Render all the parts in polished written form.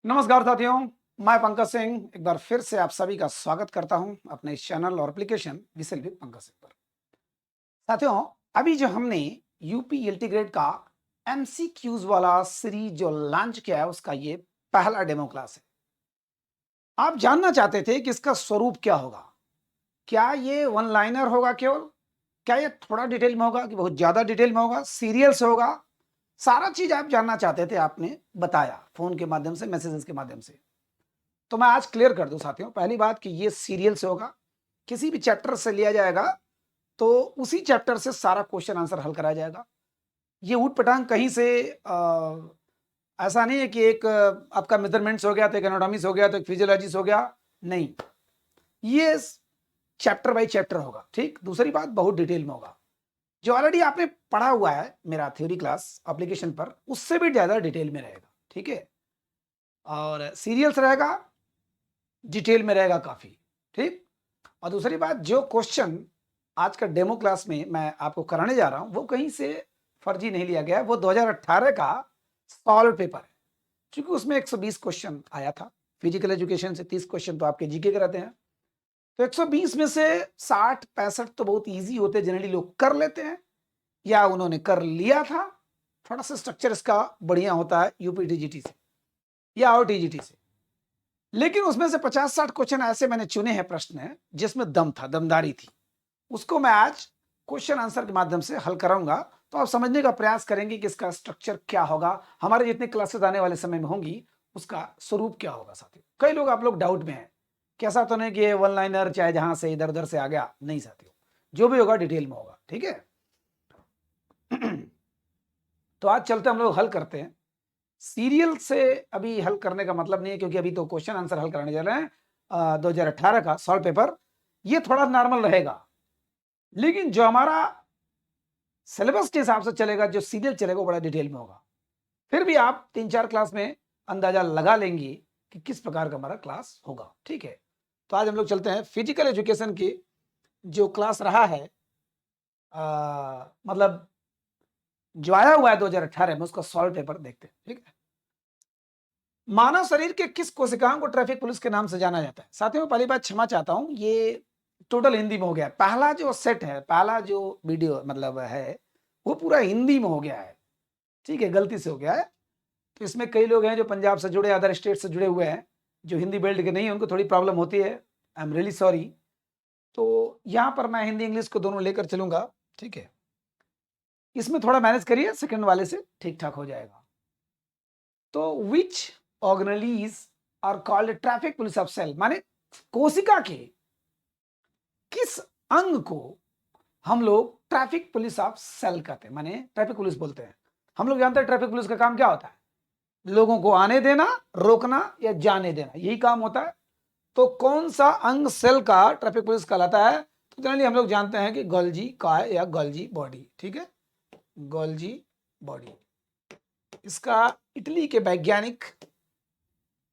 नमस्कार साथियों, मैं पंकज सिंह एक बार फिर से आप सभी का स्वागत करता हूं अपने इस चैनल और application whistle with Pankaj Singh पर। साथियों, अभी जो हमने यूपी इंटीग्रेट का एमसीक्यूज वाला सीरीज जो लॉन्च किया है उसका ये पहला डेमो क्लास है। आप जानना चाहते थे कि इसका स्वरूप क्या होगा, क्या ये वन लाइनर होगा केवल, क्या ये थोड़ा डिटेल में होगा कि बहुत ज्यादा डिटेल में होगा, सीरियल से होगा। सारा चीज आप जानना चाहते थे, आपने बताया फोन के माध्यम से, मैसेजेस के माध्यम से। तो मैं आज क्लियर कर दूं साथियों, पहली बात कि ये सीरियल से होगा, किसी भी चैप्टर से लिया जाएगा तो उसी चैप्टर से सारा क्वेश्चन आंसर हल कराया जाएगा। ये ऊट पटांग कहीं से ऐसा नहीं है कि एक आपका मेजरमेंट्स हो गया तो एक एनाटॉमिक्स हो गया तो एक फिजियोलॉजिस्ट हो गया। नहीं, ये चैप्टर बाय चैप्टर होगा। ठीक, दूसरी बात बहुत डिटेल में होगा। जो ऑलरेडी आपने पढ़ा हुआ है मेरा थ्योरी क्लास एप्लीकेशन पर, उससे भी ज्यादा डिटेल में रहेगा। ठीक है, और सीरियल्स रहेगा, डिटेल में रहेगा काफी। ठीक, और दूसरी बात, जो क्वेश्चन आज का डेमो क्लास में मैं आपको कराने जा रहा हूं वो कहीं से फर्जी नहीं लिया गया है, वो 2018 का सॉल्व पेपर है। क्योंकि उसमें 120 क्वेश्चन आया था, फिजिकल एजुकेशन से 30 क्वेश्चन तो आपके जीके के रहते हैं। तो 120 में से 60-65 तो बहुत इजी होते, जनरली लोग कर लेते हैं या उन्होंने कर लिया था। थोड़ा सा स्ट्रक्चर इसका बढ़िया होता है यूपी टीजीटी से या और टीजीटी से। लेकिन उसमें से 50-60 क्वेश्चन ऐसे मैंने चुने हैं, प्रश्न है जिसमें दम था, दमदारी थी। उसको मैं आज क्वेश्चन आंसर के माध्यम से हल कराऊंगा। तो आप समझने का प्रयास करेंगे कि इसका स्ट्रक्चर क्या होगा, हमारे जितने क्लासेस आने वाले समय में होंगी उसका स्वरूप क्या होगा। साथियों, कई लोग आप लोग डाउट में हैं कि ऐसा तो नहीं कि वन लाइनर चाहे जहां से इधर उधर से आ गया। नहीं साथियों, जो भी होगा डिटेल में होगा। ठीक है तो आज चलते हम लोग हल करते हैं। सीरियल से अभी हल करने का मतलब नहीं है, क्योंकि अभी तो क्वेश्चन आंसर हल कराने जा रहे हैं 2018 का सॉल्व पेपर। ये थोड़ा नॉर्मल रहेगा, लेकिन जो हमारा सिलेबस के हिसाब से चलेगा, जो सीरियल चलेगा वो बड़ा डिटेल में होगा। फिर भी आप 3-4 क्लास में अंदाजा लगा लेंगे कि किस प्रकार का हमारा क्लास होगा। ठीक है, तो आज हम लोग चलते हैं फिजिकल एजुकेशन की जो क्लास रहा है, मतलब जो आया हुआ है 2018 में, उसका सॉल्व पेपर देखते हैं। ठीक है, मानव शरीर के किस कोशिकाओं को ट्रैफिक पुलिस के नाम से जाना जाता है। साथियों, पहली बात क्षमा चाहता हूं, ये टोटल हिंदी में हो गया है। पहला जो सेट है, पहला जो वीडियो मतलब है, वो पूरा हिंदी में हो गया है। ठीक है, गलती से हो गया है। तो इसमें कई लोग हैं जो पंजाब से जुड़े, अदर स्टेट से जुड़े हुए हैं, जो हिंदी बेल्ट के नहीं है, उनको थोड़ी प्रॉब्लम होती है। I am really sorry. तो यहां पर मैं हिंदी इंग्लिश को दोनों लेकर चलूंगा। ठीक है, इसमें थोड़ा मैनेज करिए, सेकंड वाले से ठीक ठाक हो जाएगा। तो which organelles are called traffic police of cell, माने कोशिका के किस अंग को हम लोग ट्रैफिक पुलिस ऑफ सेल कहते हैं, माने ट्रैफिक पुलिस बोलते हैं। हम लोग जानते हैं ट्रैफिक पुलिस का काम क्या होता है, लोगों को आने देना, रोकना या जाने देना, यही काम होता है। तो कौन सा अंग सेल का ट्रैफिक पुलिस कहलाता है? तो जनरली हम लोग जानते हैं कि गोल्जी काय या गोल्जी बॉडी। ठीक है, गोल्जी बॉडी। इसका इटली के वैज्ञानिक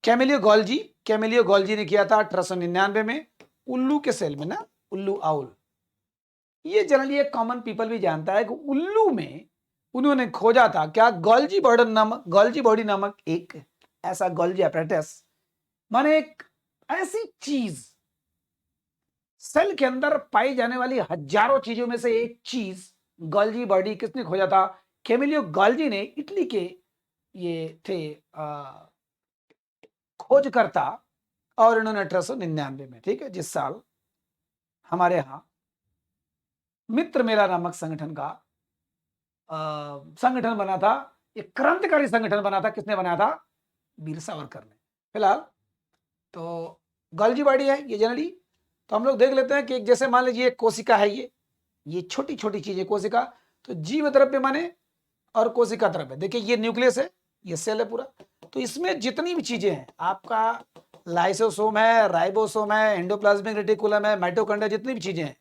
कैमिलियो गोल्जी ने किया था 1899 में, उल्लू के सेल में ना, उल्लू आउल। ये जनरली एक कॉमन पीपल भी जानता है कि उल्लू में उन्होंने खोजा था क्या, गोल्जी बॉडी नामक एक ऐसा गोल्जी एपरेटस, माने एक ऐसी चीज, सेल के अंदर पाई जाने वाली हजारों चीजों में से एक चीज गोल्जी बॉडी। किसने खोजा था? कैमिलियो गोल्जी ने, इटली के ये थे खोजकर्ता। और इन्होंने 1899 में, ठीक है, जिस साल हमारे यहां मित्र मेला नामक संगठन का संगठन बना था, एक क्रांतिकारी संगठन बना था। किसने बनाया था? वीर सावरकर ने। फिलहाल तो गोल्जी बॉडी है ये जनरली। तो हम लोग देख लेते हैं कि जैसे मान लीजिए एक कोशिका है, ये छोटी छोटी चीजें कोशिका। तो जीव द्रव्य माने और कोशिका द्रव्य, देखिए ये न्यूक्लियस है, ये सेल है पूरा। तो इसमें जितनी भी चीजें हैं, आपका लाइसोसोम है, राइबोसोम है, एंडोप्लाज्मिक रेटिकुलम है, माइटोकॉन्ड्रिया, जितनी भी चीजें हैं,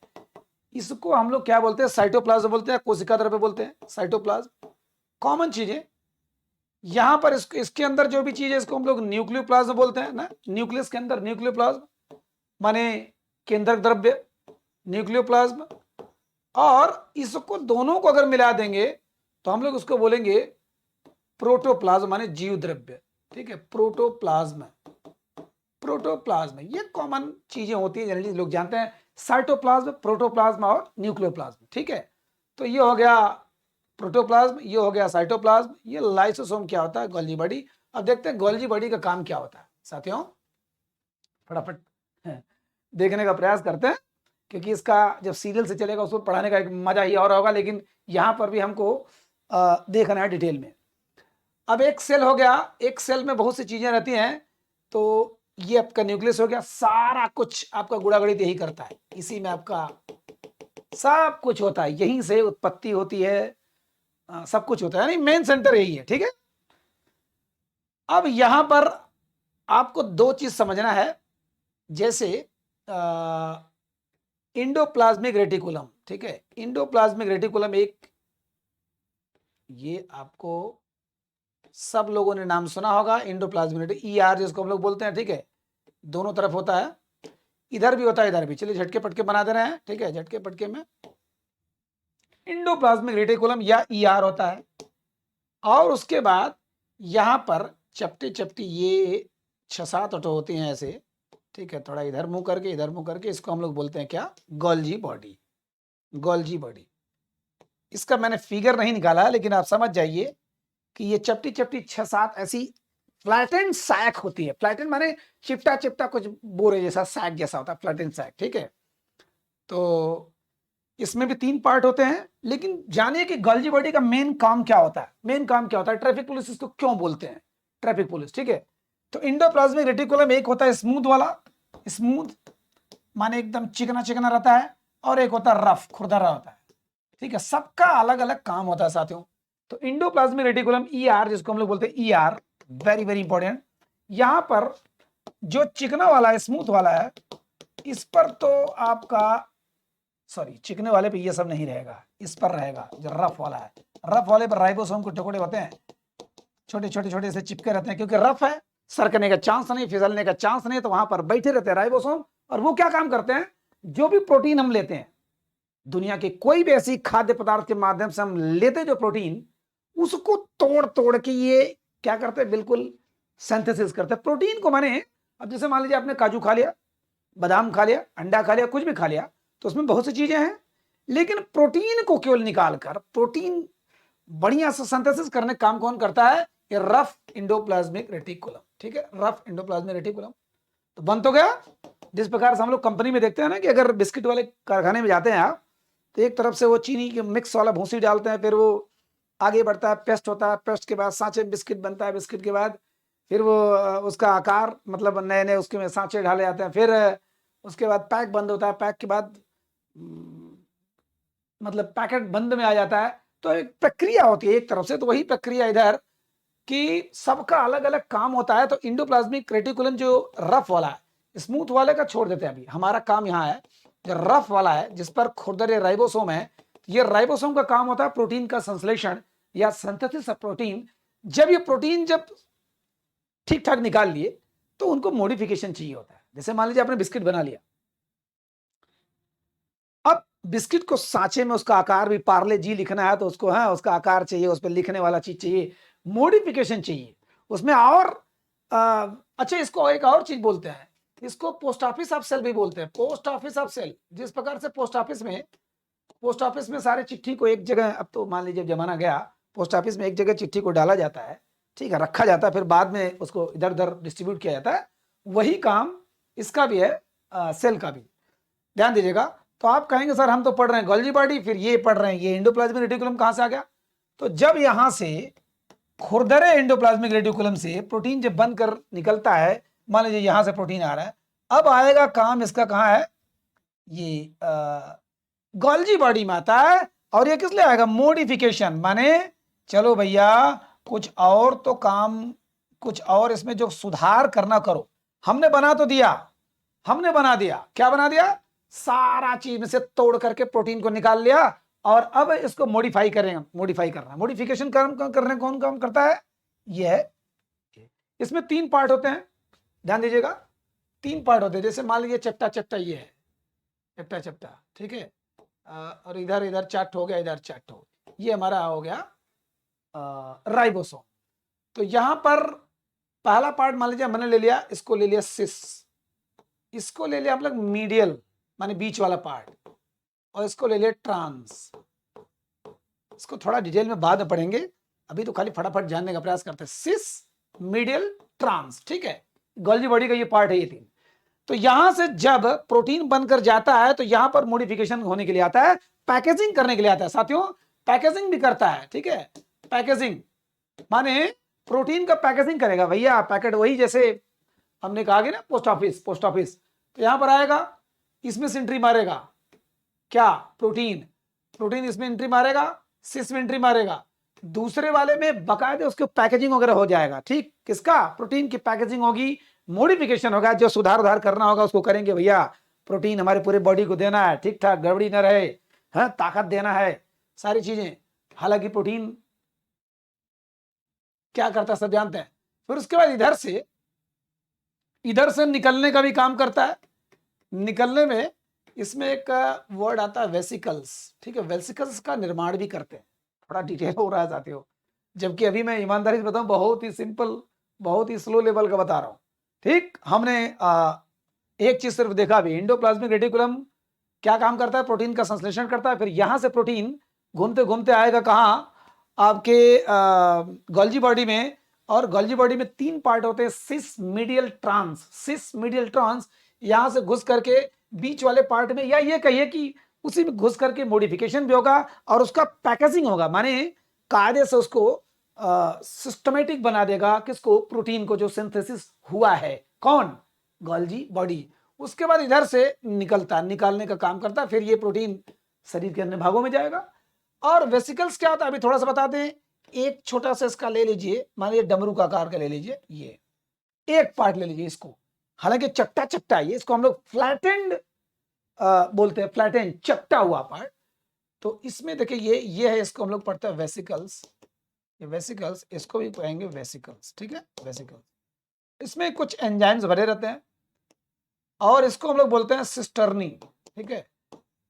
इसको हम लोग क्या बोलते हैं? साइटोप्लाज्म बोलते हैं, कोशिका द्रव्य बोलते हैं, साइटोप्लाज्म। कॉमन चीजें यहां पर इसके अंदर जो भी चीज है, इसको हम लोग न्यूक्लियोप्लाज्म बोलते हैं ना। न्यूक्लियस के अंदर न्यूक्लियोप्लाज्म माने केंद्रक द्रव्य, न्यूक्लियोप्लाज्म। और इसको दोनों को अगर मिला देंगे तो हम लोग उसको बोलेंगे प्रोटोप्लाज्म, माने जीव द्रव्य। ठीक है, प्रोटोप्लाज्म, प्रोटोप्लाज्म ये कॉमन चीजें होती है, जनरली लोग जानते हैं, साइटोप्लाज्म, प्रोटोप्लाज्म और न्यूक्लियोप्लाज्म। ठीक है, तो ये हो गया प्रोटोप्लाज्म, ये हो गया साइटोप्लाज्म, ये लाइसोसोम क्या होता है, गोल्जी बॉडी। अब देखते हैं गोल्जी बॉडी का काम क्या होता है साथियों, फटाफट देखने का प्रयास करते हैं, क्योंकि इसका जब सीरियल से चलेगा उसको पढ़ाने का एक मजा ही और होगा, लेकिन यहां पर भी हमको देखना है डिटेल में। अब एक सेल हो गया, एक सेल में बहुत सी चीजें रहती हैं, तो ये आपका न्यूक्लियस हो गया, सारा कुछ आपका गुड़ा गणित यही करता है, इसी में आपका सब कुछ होता है, यहीं से उत्पत्ति होती है, सब कुछ होता है, यानी मेन सेंटर यही है। ठीक है, अब यहां पर आपको दो चीज समझना है, जैसे इंडोप्लाज्मिक रेटिकुलम। ठीक है, इंडोप्लाज्मिक रेटिकुलम एक, ये आपको सब लोगों ने नाम सुना होगा, इंडोप्लाज्मिक रेटिकुलम, ईआर जिसको हम लोग बोलते हैं। ठीक है, दोनों तरफ होता है, इधर भी होता है इधर भी। चलिए झटके पटके बना दे रहे हैं। ठीक है, झटके पटके में इंडोप्लाज्मिक रेटिकुलम या ईआर होता है, और उसके बाद यहां पर चपटी चपटी ये 6-7 ऑटो होते हैं ऐसे। ठीक है, थोड़ा इधर मुंह करके इधर मुंह करके, इसको हम लोग बोलते हैं क्या, गोल्जी बॉडी, गोल्जी बॉडी। इसका मैंने फिगर नहीं निकाला है, लेकिन आप समझ जाइए कि ये चपटी चपटी 6-7 ऐसी फ्लैटेंड सैक होती है। फ्लैटेंड माने चिपटा चिपटा कुछ बोरे जैसा सैक जैसा होता है, फ्लैटेंड सैक। ठीक है, तो इसमें भी 3 पार्ट होते हैं, लेकिन जानिए कि गोल्जी बॉडी का मेन काम क्या होता है। मेन काम क्या होता है, ट्रैफिक पुलिस इसको क्यों बोलते हैं, ट्रैफिक पुलिस। ठीक है, तो इंडोप्लाज्मिक रेटिकुलम एक होता है स्मूथ वाला, स्मूथ माने एकदम चिकना चिकना रहता है, और एक होता है रफ, खुरदरा होता है। ठीक है, सबका अलग अलग काम होता है साथियों। तो इंडोप्लाज्मिक रेटिकुलम ईआर जिसको हम लोग बोलते हैं ईआर, वेरी वेरी इंपॉर्टेंट। यहां पर जो चिकना वाला है, स्मूथ वाला है, इस पर तो आपका, सॉरी चिकने वाले पे ये सब नहीं रहेगा, इस पर रहेगा जो रफ वाला है। रफ वाले पर राइबोसोम के टुकड़े होते हैं, छोटे छोटे छोटे से चिपके रहते हैं, क्योंकि रफ है, सरकने का चांस नहीं, फिसलने का चांस नहीं, तो वहां पर बैठे रहते हैं राइबोसोम। और वो क्या काम करते हैं, जो भी प्रोटीन हम लेते हैं, दुनिया के कोई भी ऐसी खाद्य पदार्थ के माध्यम से हम लेते हैं जो प्रोटीन, उसको तोड़ तोड़ के ये क्या करते हैं, बिल्कुल सिंथेसिस करते हैं प्रोटीन को। माने अब जैसे मान लीजिए आपने काजू खा लिया, बादाम खा लिया, अंडा खा लिया, कुछ भी खा लिया, तो उसमें बहुत सी चीजें हैं, लेकिन प्रोटीन को केवल निकालकर प्रोटीन बढ़िया से सिंथेसिस करने का काम कौन करता है, ये रफ इंडोप्लाज्मिक रेटिकुलम। ठीक है, रफ इंडोप्लाज्मिक रेटिकुलम। तो बन तो गया, जिस प्रकार से हम लोग कंपनी में देखते हैं ना, कि अगर बिस्किट वाले कारखाने में जाते हैं आप, तो एक तरफ से वो चीनी के मिक्स वाला भूसी डालते हैं, फिर वो आगे बढ़ता है, पेस्ट होता है, पेस्ट के बाद सांचे में बिस्किट बनता है, बिस्किट के बाद फिर वो उसका आकार, मतलब नए नए उसके में सांचे ढाले जाते हैं, फिर उसके बाद पैक बंद होता है, पैक के बाद मतलब पैकेट बंद में आ जाता है। तो एक प्रक्रिया होती है एक तरफ से, तो वही प्रक्रिया इधर कि सबका अलग अलग काम होता है। तो इंडोप्लाज्मिक रेटिकुलम जो रफ वाला है, स्मूथ वाले का छोड़ देते हैं अभी, हमारा काम यहाँ है जो रफ वाला है, जिस पर खुरदरे राइबोसोम है। ये राइबोसोम का काम होता है प्रोटीन का संश्लेषण या सिंथेसिस ऑफ प्रोटीन। जब ये प्रोटीन जब ठीक ठाक निकाल लिए, तो उनको मॉडिफिकेशन चाहिए होता है। जैसे मान लीजिए आपने बिस्किट बना लिया, अब बिस्किट को सांचे में उसका आकार भी पार्ले जी लिखना है, तो उसको उसका आकार चाहिए, उस पर लिखने वाला चीज चाहिए, मॉडिफिकेशन चाहिए उसमें। और अच्छा, इसको एक और चीज बोलते हैं, इसको पोस्ट ऑफिस ऑफ सेल भी बोलते हैं, पोस्ट ऑफिस ऑफ सेल। जिस प्रकार से पोस्ट ऑफिस में सारे चिट्ठी को एक जगह, अब तो मान लीजिए जमाना गया, पोस्ट ऑफिस में एक जगह चिट्ठी को डाला जाता है, ठीक है, रखा जाता है, फिर बाद में उसको इधर उधर डिस्ट्रीब्यूट किया जाता है। वही काम इसका भी है, सेल का भी। ध्यान दीजिएगा। तो आप कहेंगे सर हम तो पढ़ रहे हैं गोल्जी बॉडी, फिर ये पढ़ रहे हैं ये इंडोप्लाज्मिक रेटिकुलम कहां से आ गया। तो जब यहां से खुरदरे इंडोप्लाज्मिक रेटिकुलम से प्रोटीन जब बनकर निकलता है, मान लीजिए यहां से प्रोटीन आ रहा है, अब आएगा काम इसका कहां है, ये गोल्जी बॉडी में आता है। और ये किस लिए आएगा, मॉडिफिकेशन, माने चलो भैया कुछ और तो काम, कुछ और इसमें जो सुधार करना करो। हमने बना तो दिया, हमने बना दिया, क्या बना दिया, सारा चीज में से तोड़ करके प्रोटीन को निकाल लिया, और अब इसको मॉडिफाई करेंगे, मॉडिफाई करना, मॉडिफिकेशन करने कौन काम करता है, ये है। इसमें 3 पार्ट होते हैं, ध्यान दीजिएगा, 3 पार्ट होते हैं। जैसे मान लीजिए चपटा चपटा ये है, चपटा चपटा, ठीक है, और इधर इधर चट हो गया, इधर चट हो गया, ये हमारा हो गया राइबोसोम। तो यहां पर पहला पार्ट मान लीजिए मैंने ले लिया, इसको ले लिया सिस, इसको ले लिया हम लोग मीडियल माने बीच वाला पार्ट, और इसको ले लिया ट्रांस। इसको थोड़ा डिटेल में बाद में पढ़ेंगे, अभी तो खाली फटाफट जानने का प्रयास करते हैं। सिस, मीडियल, ट्रांस, ठीक है, गोल्जी बॉडी का ये पार्ट है, ये तीन। तो यहां से जब प्रोटीन बनकर जाता है तो यहां पर मॉडिफिकेशन होने के लिए आता है, पैकेजिंग करने के लिए आता है साथियों, पैकेजिंग भी करता है, ठीक है। पैकेजिंग माने प्रोटीन का पैकेजिंग करेगा भैया, पैकेट वही जैसे हमने कहा कि ना पोस्ट ऑफिस, पोस्ट ऑफिस, तो यहां पर आएगा, इसमें से एंट्री मारेगा क्या, प्रोटीन, प्रोटीन इसमें एंट्री मारेगा, सिस में एंट्री मारेगा, दूसरे वाले में बकायदे उसके पैकेजिंग वगैरह हो जाएगा, ठीक, किसका, प्रोटीन की पैकेजिंग होगी, मॉडिफिकेशन होगा, जो सुधार उधार करना होगा उसको करेंगे भैया। प्रोटीन हमारे पूरे बॉडी को देना है, ठीक ठाक गड़बड़ी ना रहे, हाँ, ताकत देना है, सारी चीजें। हालांकि प्रोटीन क्या करता है सब जानते हैं। फिर उसके बाद इधर से निकलने का भी काम करता है। निकलने में इसमें एक वर्ड आता है वेसिकल्स, ठीक है, वेसिकल्स का निर्माण भी करते हैं, थोड़ा डिटेल हो रहा है साथियों, जबकि अभी मैं ईमानदारी से बताऊं बहुत ही सिंपल, बहुत ही स्लो लेवल का बता रहा हूं, ठीक। हमने एक चीज सिर्फ देखा अभी, एंडोप्लाज्मिक रेटिकुलम क्या काम करता है, प्रोटीन का संश्लेषण करता है, फिर यहां से प्रोटीन घूमते घूमते आएगा कहां, आपके गोल्जी बॉडी में, और गोल्जी बॉडी में तीन पार्ट होते हैं, सिस, मीडियल, ट्रांस। सिस, मीडियल, ट्रांस, यहां से घुस करके बीच वाले पार्ट में, या ये कहिए कि उसी में घुस करके मॉडिफिकेशन भी होगा और उसका पैकेजिंग होगा, माने कायदे से उसको सिस्टमेटिक बना देगा, किसको, प्रोटीन को, जो सिंथेसिस हुआ है, कौन, गोल्जी बॉडी। उसके बाद इधर से निकलता, निकालने का काम करता, फिर ये प्रोटीन शरीर के अन्य भागों में जाएगा। और वेसिकल्स क्या होता है अभी थोड़ा सा बताते हैं। एक छोटा सा इसका ले लीजिए, मान लीजिए डमरू का आकार का ले लीजिए, ये एक पार्ट ले लीजिए इसको, हालांकि चट्टा चट्टा है ये, इसको हम लोग फ्लैटेंड बोलते हैं, फ्लैटेंड, चट्टा हुआ पार्ट। तो इसमें देखिए ये है, इसको हम लोग पढ़ते हैं वेसिकल्स, ये वेसिकल्स, इसको भी कहेंगे वेसिकल्स, ठीक है, वेसिकल्स। इसमें कुछ एंजाइम्स भरे रहते हैं और इसको हम लोग बोलते हैं सिस्टर्नी, ठीक है,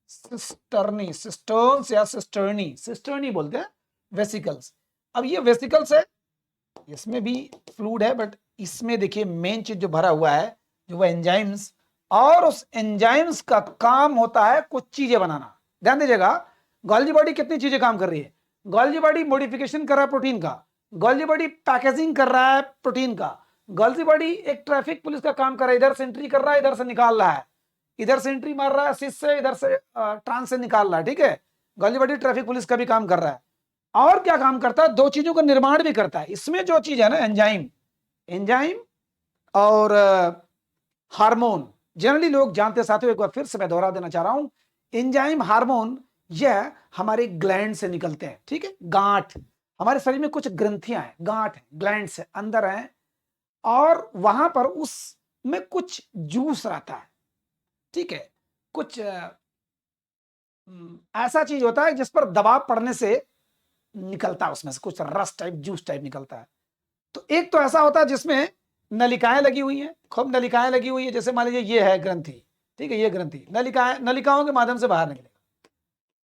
सिस्टर्नी, सिस्टर्न्स या सिस्टर्नी, सिस्टर्नी बोलते हैं वेसिकल्स। अब ये वेसिकल्स है, इसमें भी फ्लूइड है, बट इसमें देखिए मेन चीज जो भरा हुआ है, जो वो एंजाइम्स, और उस एंजाइम्स का काम होता है कुछ चीजें बनाना। ध्यान दीजिएगा, गोल्जी बॉडी कितनी चीजें काम कर रही है, गोल्जी बॉडी मॉडिफिकेशन कर रहा है प्रोटीन का, गोल्जी बॉडी पैकेजिंग कर रहा है प्रोटीन का, गोल्जी बॉडी एक ट्रैफिक पुलिस का काम कर रहा है, इधर से एंट्री कर रहा है, इधर से निकाल रहा है, इधर से एंट्री मार रहा है सिस से, इधर से ट्रांस से निकाल रहा है, ठीक है। गोल्जी बॉडी ट्रैफिक पुलिस का भी काम कर रहा है। और क्या काम करता है, दो चीजों का निर्माण भी करता है। इसमें जो चीज है ना, एंजाइम, एंजाइम और हार्मोन, जनरली लोग जानते, साथियों एक बार फिर से मैं दोहरा देना चाह रहा हूं, एंजाइम, हार्मोन, यह हमारे ग्लैंड से निकलते हैं, ठीक है। गांठ, हमारे शरीर में कुछ ग्रंथियां हैं, गांठ है, ग्लैंड से अंदर है, और वहां पर उसमें कुछ जूस रहता है, ठीक है, कुछ ऐसा चीज होता है जिस पर दबाव पड़ने से निकलता है, उसमें से कुछ रस टाइप, जूस टाइप निकलता है। तो एक तो ऐसा होता है जिसमें नलिकाएं लगी हुई हैं, खूब नलिकाएं लगी हुई है, जैसे मान लीजिए ये है ग्रंथि, ठीक है, ये ग्रंथि, नलिकाएं, नलिकाओं के माध्यम से बाहर निकलेगा।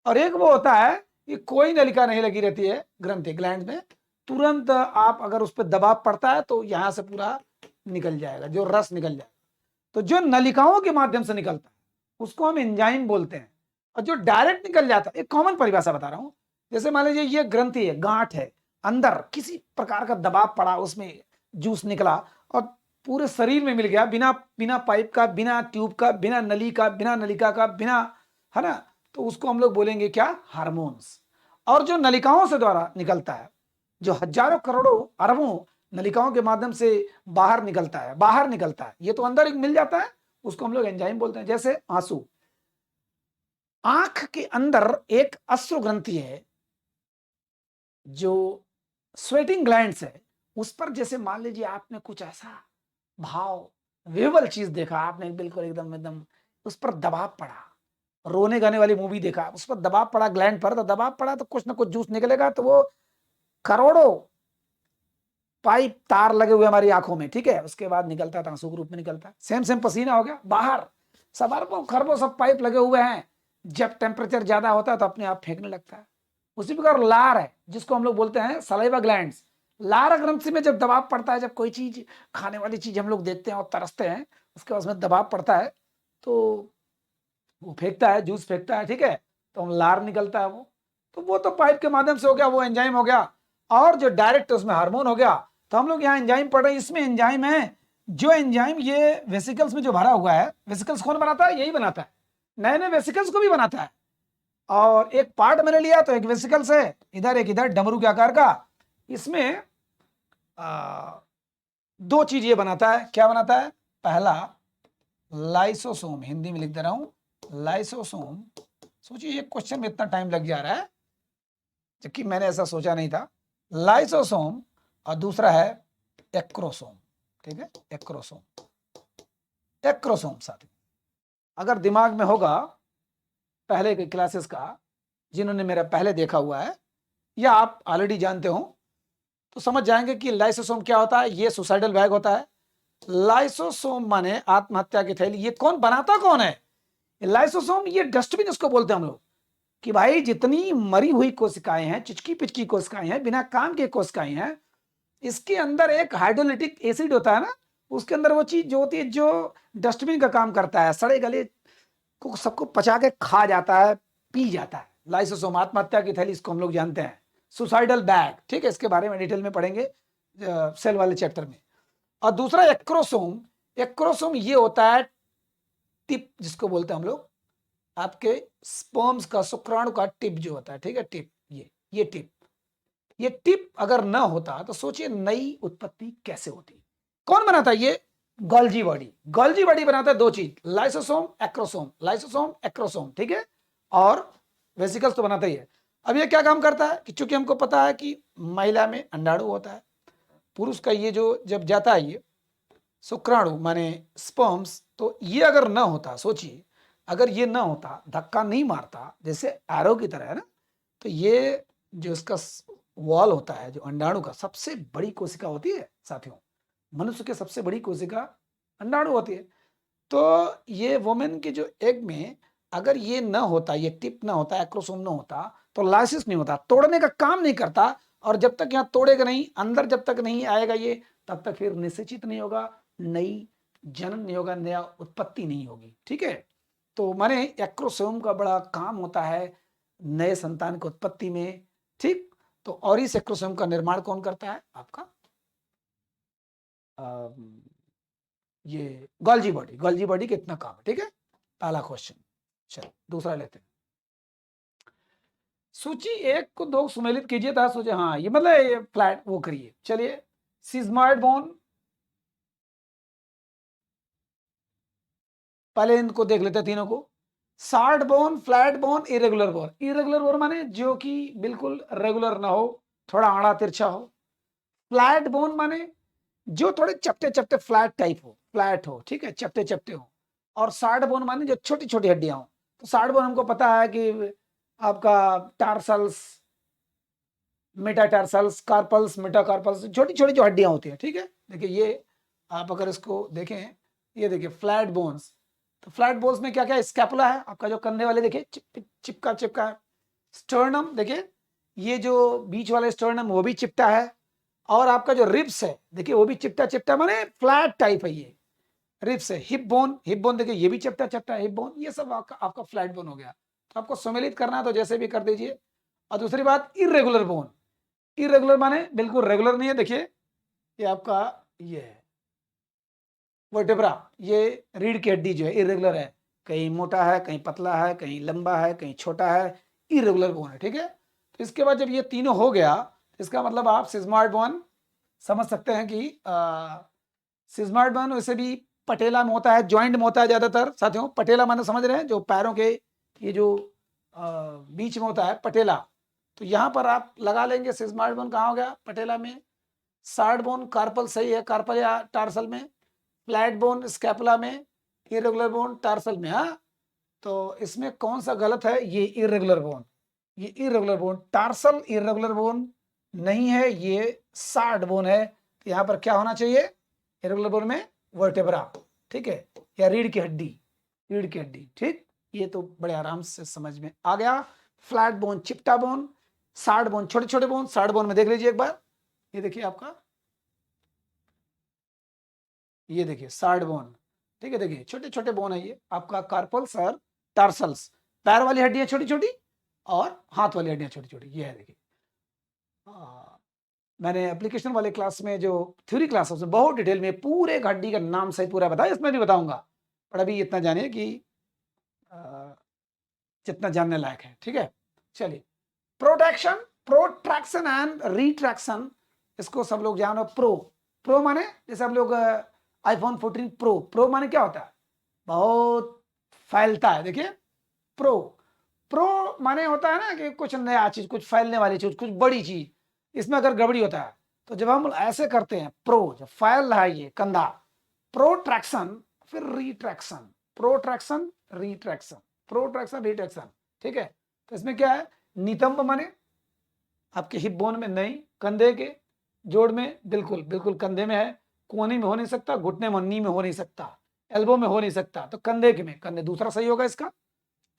और एक वो होता है कि कोई नलिका नहीं लगी रहती है ग्रंथि, ग्लैंड में, तुरंत आप अगर उस पर दबाव पड़ता है तो यहां से पूरा निकल जाएगा, जो रस निकल जाएगा। तो जो नलिकाओं के माध्यम से निकलता है उसको हम एंजाइम बोलते हैं, और जो डायरेक्ट निकल जाता है, एक कॉमन परिभाषा बता रहा हूं, जैसे मान लीजिए ये ग्रंथि है, गांठ है, अंदर किसी प्रकार का दबाव पड़ा, उसमें जूस निकला और पूरे शरीर में मिल गया, बिना बिना पाइप का, बिना ट्यूब का, बिना नली का, बिना नलिका का, बिना, है ना, तो उसको हम लोग बोलेंगे क्या, हार्मोन्स। और जो नलिकाओं से द्वारा निकलता है, जो हजारों करोड़ों अरबों नलिकाओं के माध्यम से बाहर निकलता है, बाहर निकलता है, ये तो अंदर एक मिल जाता है, उसको हम लोग एंजाइम बोलते हैं। जैसे आंसू, आंख के अंदर एक अश्रु ग्रंथि है जो स्वेटिंग ग्लैंड्स है, उस पर जैसे मान लीजिए आपने कुछ ऐसा भाव विवल चीज देखा, आपने बिल्कुल एकदम एकदम उस पर दबाव पड़ा, रोने गाने वाली मूवी देखा, उस पर दबाव पड़ा ग्लैंड पर, तो दबाव पड़ा तो कुछ ना कुछ जूस निकलेगा, तो वो करोड़ों पाइप तार लगे हुए हमारी आंखों में, ठीक है, उसके बाद निकलता है, आंसू के रूप में निकलता है। सेम सेम पसीना हो गया बाहर, सब अरबों खरबों सब पाइप लगे हुए हैं, जब टेम्परेचर ज्यादा होता है तो अपने आप फेंकने लगता है। उसी प्रकार लार है, जिसको हम लोग बोलते हैं सलाइवा ग्लैंड्स, लार ग्रंथि में जब दबाव पड़ता है, जब कोई चीज खाने वाली चीज हम लोग देखते हैं और तरसते हैं, उसके बाद उसमें दबाव पड़ता है तो वो फेंकता है, जूस फेंकता है, ठीक है, तो हम लार निकलता है वो तो पाइप के माध्यम से हो गया, वो एंजाइम हो गया। और जो डायरेक्ट उसमें हार्मोन हो गया, तो हम लोग यहाँ एंजाइम पढ़ रहे हैं, इसमें एंजाइम है, जो एंजाइम ये वेसिकल्स में जो भरा हुआ है, वेसिकल्स कौन बनाता है? यही बनाता है, नए नए वेसिकल्स को भी बनाता है। और एक पार्ट मैंने लिया तो एक वेसिकल्स है इधर, एक इधर, डमरू के आकार का। इसमें दो चीज ये बनाता है। क्या बनाता है? पहला लाइसोसोम, हिंदी में लिख दे रहा हूं लाइसोसोम। सोचिए ये क्वेश्चन में इतना टाइम लग जा रहा है, जबकि मैंने ऐसा सोचा नहीं था। लाइसोसोम और दूसरा है एक्रोसोम, ठीक है, एक्रोसोम। एक्रोसोम साथी अगर दिमाग में होगा पहले के क्लासेस का, जिन्होंने मेरा पहले देखा हुआ है या आप ऑलरेडी जानते हो, तो समझ जाएंगे कि लाइसोसोम क्या होता है। ये सुसाइडल बैग होता है। लाइसोसोम माने आत्महत्या की थैली। ये कौन बनाता कौन है? लाइसोसोम ये डस्टबिन इसको बोलते हैं हम लोग, कि भाई जितनी मरी हुई कोशिकाएं हैं, चिचकी पिचकी कोशिकाएं हैं, बिना काम के कोशिकाएं हैं, इसके अंदर एक हाइड्रोलिटिक एसिड होता है ना, उसके अंदर वो चीज जो होती है जो डस्टबिन का काम करता है, सड़े गले को सबको पचा के खा जाता है, पी जाता है। लाइसोसोम आत्महत्या की थैली, इसको हम लोग जानते हैं, सुसाइडल बैग, ठीक है। इसके बारे में डिटेल में पढ़ेंगे सेल वाले चैप्टर में। और दूसरा एक्रोसोम। एक्रोसोम ये होता है टिप, जिसको बोलते हैं हम लोग, आपके स्पर्म्स का, शुक्राणु का टिप जो होता है, ठीक है, टिप, ये टिप। ये टिप अगर ना होता तो सोचिए नई उत्पत्ति कैसे होती। कौन बनाता है? ये गोल्जी बॉडी। गोल्जी बॉडी बनाता है दो चीज, लाइसोसोम एक्रोसोम, लाइसोसोम एक्रोसोम, ठीक है। और वेसिकल्स तो बनाता ही है। अब ये क्या काम करता है कि चूंकि हमको पता है कि महिला में अंडाणु होता है, पुरुष का ये जो जब जाता है ये शुक्राणु माने स्पर्म्स, तो ये अगर ना होता, सोचिए अगर ये ना होता, धक्का नहीं मारता जैसे एरो की तरह है ना, तो ये जो इसका वॉल होता है, जो अंडाणु का, सबसे बड़ी कोशिका होती है साथियों, मनुष्य की सबसे बड़ी कोशिका अंडाणु होती है। तो ये वुमेन के जो एग में अगर ये ना होता, ये टिप ना होता, एक्रोसोम ना होता, तो लाइसिस नहीं होता, तोड़ने का काम नहीं करता। और जब तक यहाँ तोड़ेगा नहीं, अंदर जब तक नहीं आएगा ये, तब तक फिर निषेचित नहीं होगा, नई जनन नहीं होगा, नया उत्पत्ति नहीं होगी, ठीक है। तो माने एक्रोसोम का बड़ा काम होता है नए संतान की उत्पत्ति में, ठीक। तो और इस एक्रोसोम का निर्माण कौन करता है? आपका ये गोल्जी बॉडी। गोल्जी बॉडी कितना काम है, ठीक है, पहला क्वेश्चन। चलो दूसरा लेते हैं। सूची एक को दो सुमेलित कीजिए था, सोचे हाँ ये मतलब ये फ्लैट वो करिए। चलिए, सिग्मॉइड बोन, पहले इनको देख लेते हैं तीनों को। Short bone, flat bone, irregular bone. Irregular bone माने जो कि बिल्कुल रेगुलर ना हो, थोड़ा आड़ा तिरछा हो। फ्लैट बोन माने जो थोड़े चपटे चपटे फ्लैट टाइप हो, फ्लैट हो, ठीक है, चपटे चपटे हो। और शार्ट बोन माने जो छोटी छोटी हड्डियां हो। तो शार्ट बोन हमको पता है कि आपका टार्सल्स, मेटाटार्सल्स, कार्पल्स, मेटाकार्पल्स, छोटी छोटी जो हड्डियां होती हैं, ठीक है। देखिए ये आप अगर इसको देखें, ये देखिए फ्लैट बोन्स। तो फ्लैट बोन्स में क्या क्या? स्कैपुला है आपका, जो कंधे वाले देखिए चिपका चिपका है। स्टर्नम देखिए, ये जो बीच वाले स्टर्नम वो भी चिपटा है। और आपका जो रिब्स है देखिए, वो भी चिपटा चिपटा माने फ्लैट टाइप है ये रिब्स है। हिप बोन, हिप बोन देखिए ये भी चिपटा चिपटा है, हिप बोन। ये सब आपका फ्लैट बोन हो गया। तो आपको सम्मिलित करना है तो जैसे भी कर दीजिए। और दूसरी बात, इरेगुलर बोन। इरेगुलर माने बिल्कुल रेगुलर नहीं है। देखिए ये आपका ये है वर्टेब्रा, ये रीढ़ की हड्डी जो है इरेगुलर है, कहीं मोटा है, कहीं पतला है, कहीं लंबा है, कहीं छोटा है, इरेगुलर बोन है, ठीक है। तो इसके बाद जब ये तीनों हो गया, इसका मतलब आप सिग्मॉइड बोन समझ सकते हैं कि सिग्मॉइड बोन वैसे भी पटेला में होता है, जॉइंट में होता है ज्यादातर साथियों। पटेला माने समझ रहे हैं, जो पैरों के ये जो बीच में होता है पटेला। तो यहाँ पर आप लगा लेंगे सिग्मॉइड बोन कहाँ हो गया? पटेला में। शार्ट बोन कार्पल सही है, कार्पल या टार्सल में। फ्लैट बोन स्कैपुला में। इरेगुलर बोन टार्सल में। हाँ, तो इसमें कौन सा गलत है? ये इरेगुलर बोन, ये irregular bone. Tarsal irregular bone नहीं है, ये शार्ट बोन है। तो यहाँ पर क्या होना चाहिए? इरेगुलर बोन में वर्टेब्रा, ठीक है, या रीढ़ की हड्डी, रीढ़ की हड्डी, ठीक। ये तो बड़े आराम से समझ में आ गया। फ्लैट बोन चिपटा बोन, शार्ट बोन छोटे छोटे बोन। शार्ट बोन में देख लीजिए एक बार, ये देखिए आपका, ये देखिए साइड बोन, ठीक है, देखिए छोटे छोटे बोन है ये आपका, कार्पल्स और टार्सल्स, पैर वाली हड्डियां छोटी छोटी और हाथ वाली हड्डियां छोटी छोटी, ये है देखिए। मैंने एप्लीकेशन वाले क्लास में जो थ्योरी क्लास है उसमें बहुत डिटेल में पूरे एक हड्डी का नाम सही पूरा बताया, इसमें भी बताऊंगा, पर अभी इतना जानिए कि जितना जानने लायक है, ठीक है। चलिए, प्रोटेक्शन, प्रोट्रैक्शन एंड रिट्रैक्शन, इसको सब लोग जानो। प्रो, प्रो माने जैसे हम लोग आईफोन 14 प्रो, प्रो माने क्या होता है, बहुत फैलता है, देखिए प्रो, प्रो माने होता है ना कि कुछ नया चीज, कुछ फैलने वाली चीज, कुछ बड़ी चीज, इसमें अगर गड़बड़ी होता है तो जब हम ऐसे करते हैं, प्रो जब फैल रहा है ये कंधा, प्रोट्रैक्शन फिर retraction, protraction retraction, protraction retraction, ठीक है। तो इसमें क्या है, नितंब माने आपके हिप बोन में नहीं, कंधे के जोड़ में, बिल्कुल बिल्कुल कंधे में है, कोहनी में हो नहीं सकता, घुटने में, नी में हो नहीं सकता, एल्बो में हो नहीं सकता, तो कंधे के में, कंधे दूसरा सही होगा इसका,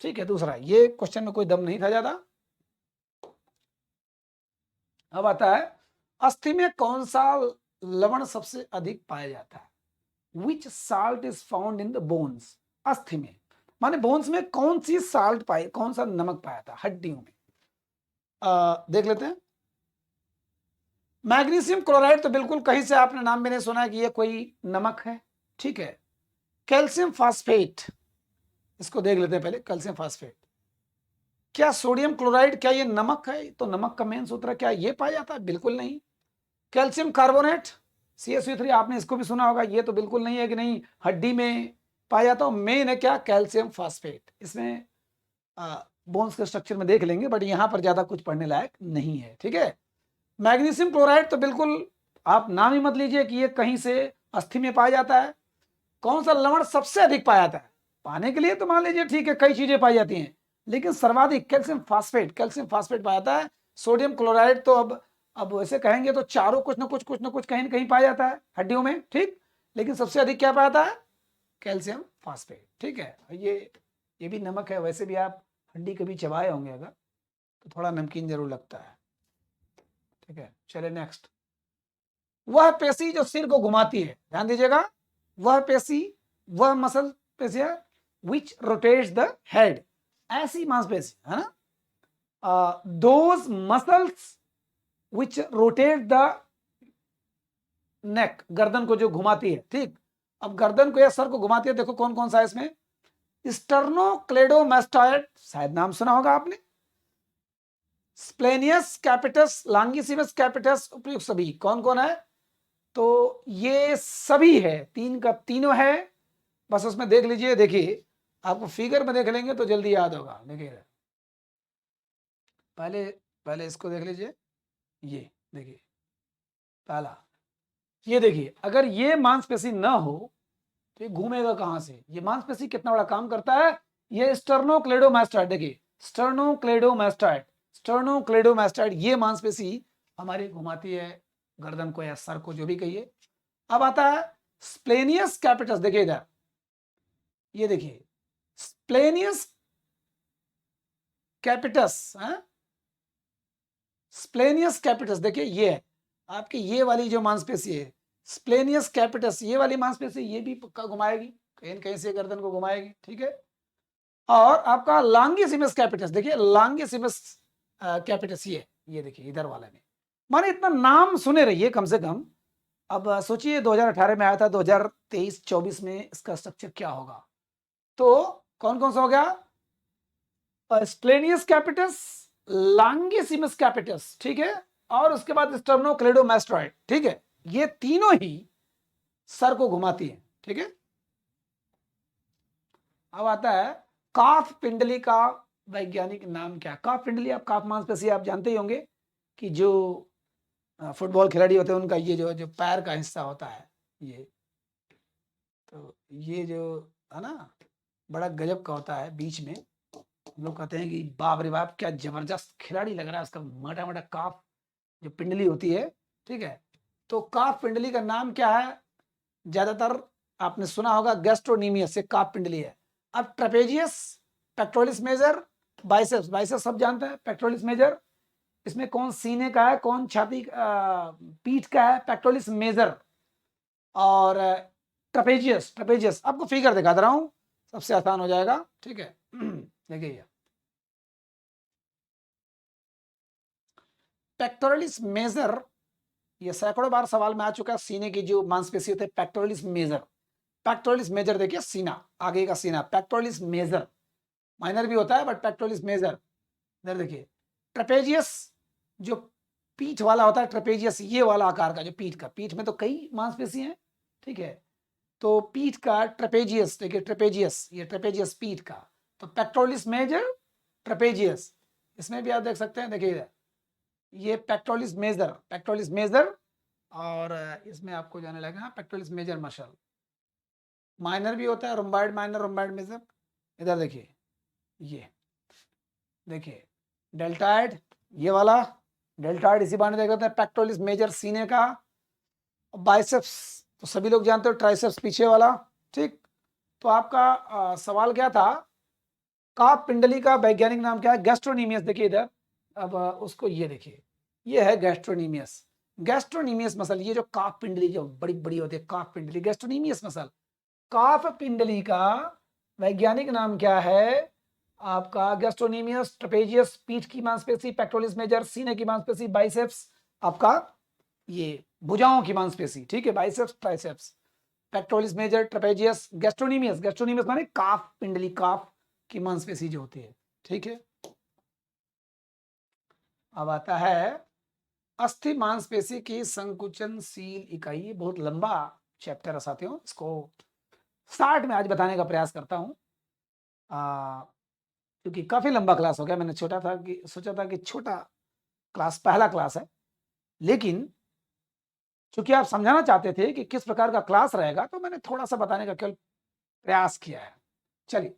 ठीक है। दूसरा, ये क्वेश्चन में कोई दम नहीं था ज्यादा। अब आता है, अस्थि में कौन सा लवण सबसे अधिक पाया जाता है, which salt is found in the bones, अस्थि में माने बोन्स में कौन सी साल्ट पाई, कौन सा नमक पाया था हड्डियों में, देख लेते हैं। मैग्नीशियम क्लोराइड तो बिल्कुल कहीं से आपने नाम भी नहीं सुना है कि ये कोई नमक है, ठीक है। कैल्शियम फास्फेट, इसको देख लेते हैं पहले, कैल्शियम फास्फेट, क्या सोडियम क्लोराइड, क्या ये नमक है, तो नमक का मेन सूत्र, क्या ये पाया जाता है, बिल्कुल नहीं। कैल्शियम कार्बोनेट CaCO3, आपने इसको भी सुना होगा, ये तो बिल्कुल नहीं है कि नहीं हड्डी में पाया जाता, मेन है क्या, कैल्शियम फास्फेट। इसमें बोन्स के स्ट्रक्चर में देख लेंगे, बट यहां पर ज्यादा कुछ पढ़ने लायक नहीं है, ठीक है। मैग्नीशियम क्लोराइड तो बिल्कुल आप नाम ही मत लीजिए कि ये कहीं से अस्थि में पाया जाता है। कौन सा लवण सबसे अधिक पाया जाता है, पाने के लिए तो मान लीजिए ठीक है कई चीजें पाई जाती हैं, लेकिन सर्वाधिक कैल्शियम फास्फेट, कैल्शियम फास्फेट पाया जाता है। सोडियम क्लोराइड तो अब वैसे कहेंगे तो चारों कुछ ना कुछ कहीं ना कहीं पाया जाता है हड्डियों में, ठीक, लेकिन सबसे अधिक क्या पाया जाता है, कैल्शियम फास्फेट, ठीक है। ये भी नमक है, वैसे भी आप हड्डी कभी चबाए होंगे अगर, तो थोड़ा नमकीन जरूर लगता है, ठीक है। चलिए नेक्स्ट, वह पेशी जो सिर को घुमाती है, ध्यान दीजिएगा, वह पेशी, वह मसल पेशी है विच रोटेट्स द हेड, ऐसी मांसपेशी है ना, those muscles which rotate the neck, गर्दन को जो घुमाती है, ठीक। अब गर्दन को या सर को घुमाती है, देखो कौन कौन सा है इसमें, स्टर्नोक्लेडोमास्टॉइड, शायद नाम सुना होगा आपने, स्प्लेनियस कैपिटस, लांगिसिमस कैपिटस, उपयुक्त सभी, कौन कौन है, तो ये सभी है, तीन का तीनों है, बस उसमें देख लीजिए, देखिए आपको फिगर में देख लेंगे तो जल्दी याद होगा, देखिए पहले पहले इसको देख लीजिए, ये देखिए पहला, ये देखिए अगर ये मांसपेशी ना हो तो ये घूमेगा कहां से, ये मांसपेशी कितना बड़ा काम करता है, ये स्टर्नोक्लेडोमास्टॉइड, देखिए स्टर्नोक्लेडोमास्टॉइड, स्टर्नोक्लेडोमास्टॉइड, ये मांसपेशी हमारी घुमाती है गर्दन को या सर को, जो भी कहिए। अब आता है स्प्लेनियस कैपिटस, देखिए इधर, ये देखिए स्प्लेनियस कैपिटस, स्प्लेनियस कैपिटस, देखिए ये है आपकी, ये वाली जो मांसपेशी है स्प्लेनियस कैपिटस, ये वाली मांसपेशी, ये भी पक्का घुमाएगी, कहीं न कहीं से गर्दन को घुमाएगी, ठीक है। और आपका लांगिसिमस कैपिटस, देखिए लांगिसिमस कैपिटस, ये देखिए इधर वाला में, माने इतना नाम सुने रहिए कम से कम। अब सोचिए 2018 में आया था, 2023-24 में इसका स्ट्रक्चर क्या होगा, तो कौन कौन सा हो गया, स्प्लेनियस कैपिटस, लांगिसिमस कैपिटस, ठीक है, और उसके बाद स्टर्नोक्लेडोमास्टॉइड, ठीक है, ये तीनों ही सर को घुमाती है, ठीक है। अब आता है काफ पिंडली का वैज्ञानिक नाम क्या, काफ पिंडली, आप काफ मांसपेशी आप जानते ही होंगे कि जो फुटबॉल खिलाड़ी होते हैं उनका ये जो जो पैर का हिस्सा होता है, ये तो ये जो है ना बड़ा गजब का होता है बीच में, लोग कहते हैं कि बाप रे बाप क्या जबरदस्त खिलाड़ी लग रहा है, उसका मोटा मोटा काफ जो पिंडली होती है, ठीक है। तो काफ पिंडली का नाम क्या है, ज्यादातर आपने सुना होगा गैस्ट्रोनीमियस से काफ पिंडली है। अब trapezius, pectoralis major, biceps, biceps सब जानते हैं, पेक्टोरिस मेजर, इसमें कौन सीने का है, कौन छाती पीठ का है? पेक्टोरलिस मेजर और ट्रेपेजियस। ट्रेपेजियस आपको फिगर दिखा दे रहा हूं, सबसे आसान हो जाएगा, ठीक है। देखिए पेक्टोरलिस मेजर, ये सैकड़ों बार सवाल में आ चुका है। सीने की जो मांसपेशी होती है पेक्टोरलिस मेजर, पेक्टोरलिस मेजर देखिए सीना, आगे का सीना पेक्टोरलिस मेजर, माइनर भी होता है बट पेक्टोरलिस मेजर। इधर देखिए ट्रेपेजियस, जो पीठ वाला होता है, ट्रेपेजियस ये वाला आकार का जो पीठ का, पीठ में तो कई मांसपेशी हैं, ठीक है, तो पीठ का ट्रेपेजियस, देखिए ट्रेपेजियस, ये ट्रेपेजियस पीठ का, तो पेक्टोरलिस मेजर ट्रेपेजियस। इसमें भी आप देख सकते हैं, देखिए ये पेक्टोरलिस मेजर, पेक्टोरलिस मेजर, और इसमें आपको जाने लगेगा पेक्टोरलिस मेजर मसल। माइनर भी होता है, रोम्बाइड माइनर, रोम्बाइड मेजर। इधर देखिए, ये देखिए डेल्टाइड, ये वाला डेल्टाइड, इसी बारे में देख लेते हैं। पेक्टोरलिस मेजर सीने का, बाइसेप्स तो सभी लोग जानते हो, ट्राइसेप्स पीछे वाला, ठीक। तो आपका सवाल क्या था, काफ पिंडली का वैज्ञानिक नाम क्या है? गैस्ट्रोनीमियस। देखिए इधर, अब उसको ये देखिए, ये है गैस्ट्रोनीमियस। गैस्ट्रोनीमियस मसल, ये जो काफ पिंडली जो बड़ी बड़ी होती है, काफ पिंडली, गैस्ट्रोनीमियस मसल। काफ पिंडली का वैज्ञानिक नाम क्या है आपका? गैस्ट्रोनीमियस। ट्रेपेजियस पीठ की मांसपेशी, पेक्टोरलिस मेजर सीने की मांसपेशी, बाइसेप्स आपका ये भुजाओं की मांसपेशी, ठीक है, biceps triceps, pectoralis major, trapezius, gastrocnemius. Gastrocnemius माने काफ पिंडली, काफ की मांसपेशी जो होती है, ठीक है। अब आता है अस्थि मांसपेशी की संकुचनशील इकाई। ये बहुत लंबा चैप्टर है साथियों, इसको 60 में आज बताने का प्रयास करता हूं, क्योंकि काफी लंबा क्लास हो गया। मैंने सोचा था कि छोटा क्लास, पहला क्लास है, लेकिन चूंकि आप समझाना चाहते थे कि किस प्रकार का क्लास रहेगा, तो मैंने थोड़ा सा बताने का केवल प्रयास किया है। चलिए,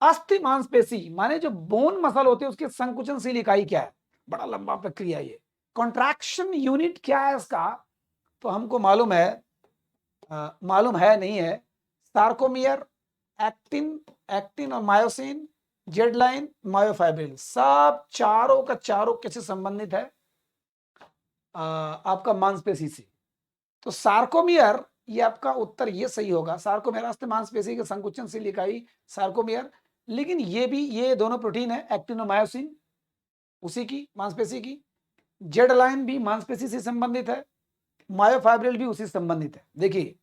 अस्थि मांसपेशी माने जो बोन मसल होती है उसकी संकुचनशील इकाई क्या है? बड़ा लंबा प्रक्रिया ये। कॉन्ट्रैक्शन यूनिट क्या है इसका? तो हमको मालूम है, मालूम है नहीं है, सार्कोमियर, एक्टिन, एक्टिन और मायोसिन, जेड लाइन, मायोफाइब्रिल, सब चारों का चारों कैसे संबंधित है आपका मांसपेशी से? तो सार्कोमियर, ये आपका उत्तर ये सही होगा। सार्कोमियर अस्थि मांसपेशी की संकुचनशील इकाई सार्कोमियर। लेकिन ये भी, ये दोनों प्रोटीन है, एक्टिन और मायोसिन, उसी की मांसपेशी की। जेड लाइन भी मांसपेशी से संबंधित है, मायोफाइब्रिल भी उसी से संबंधित है। देखिए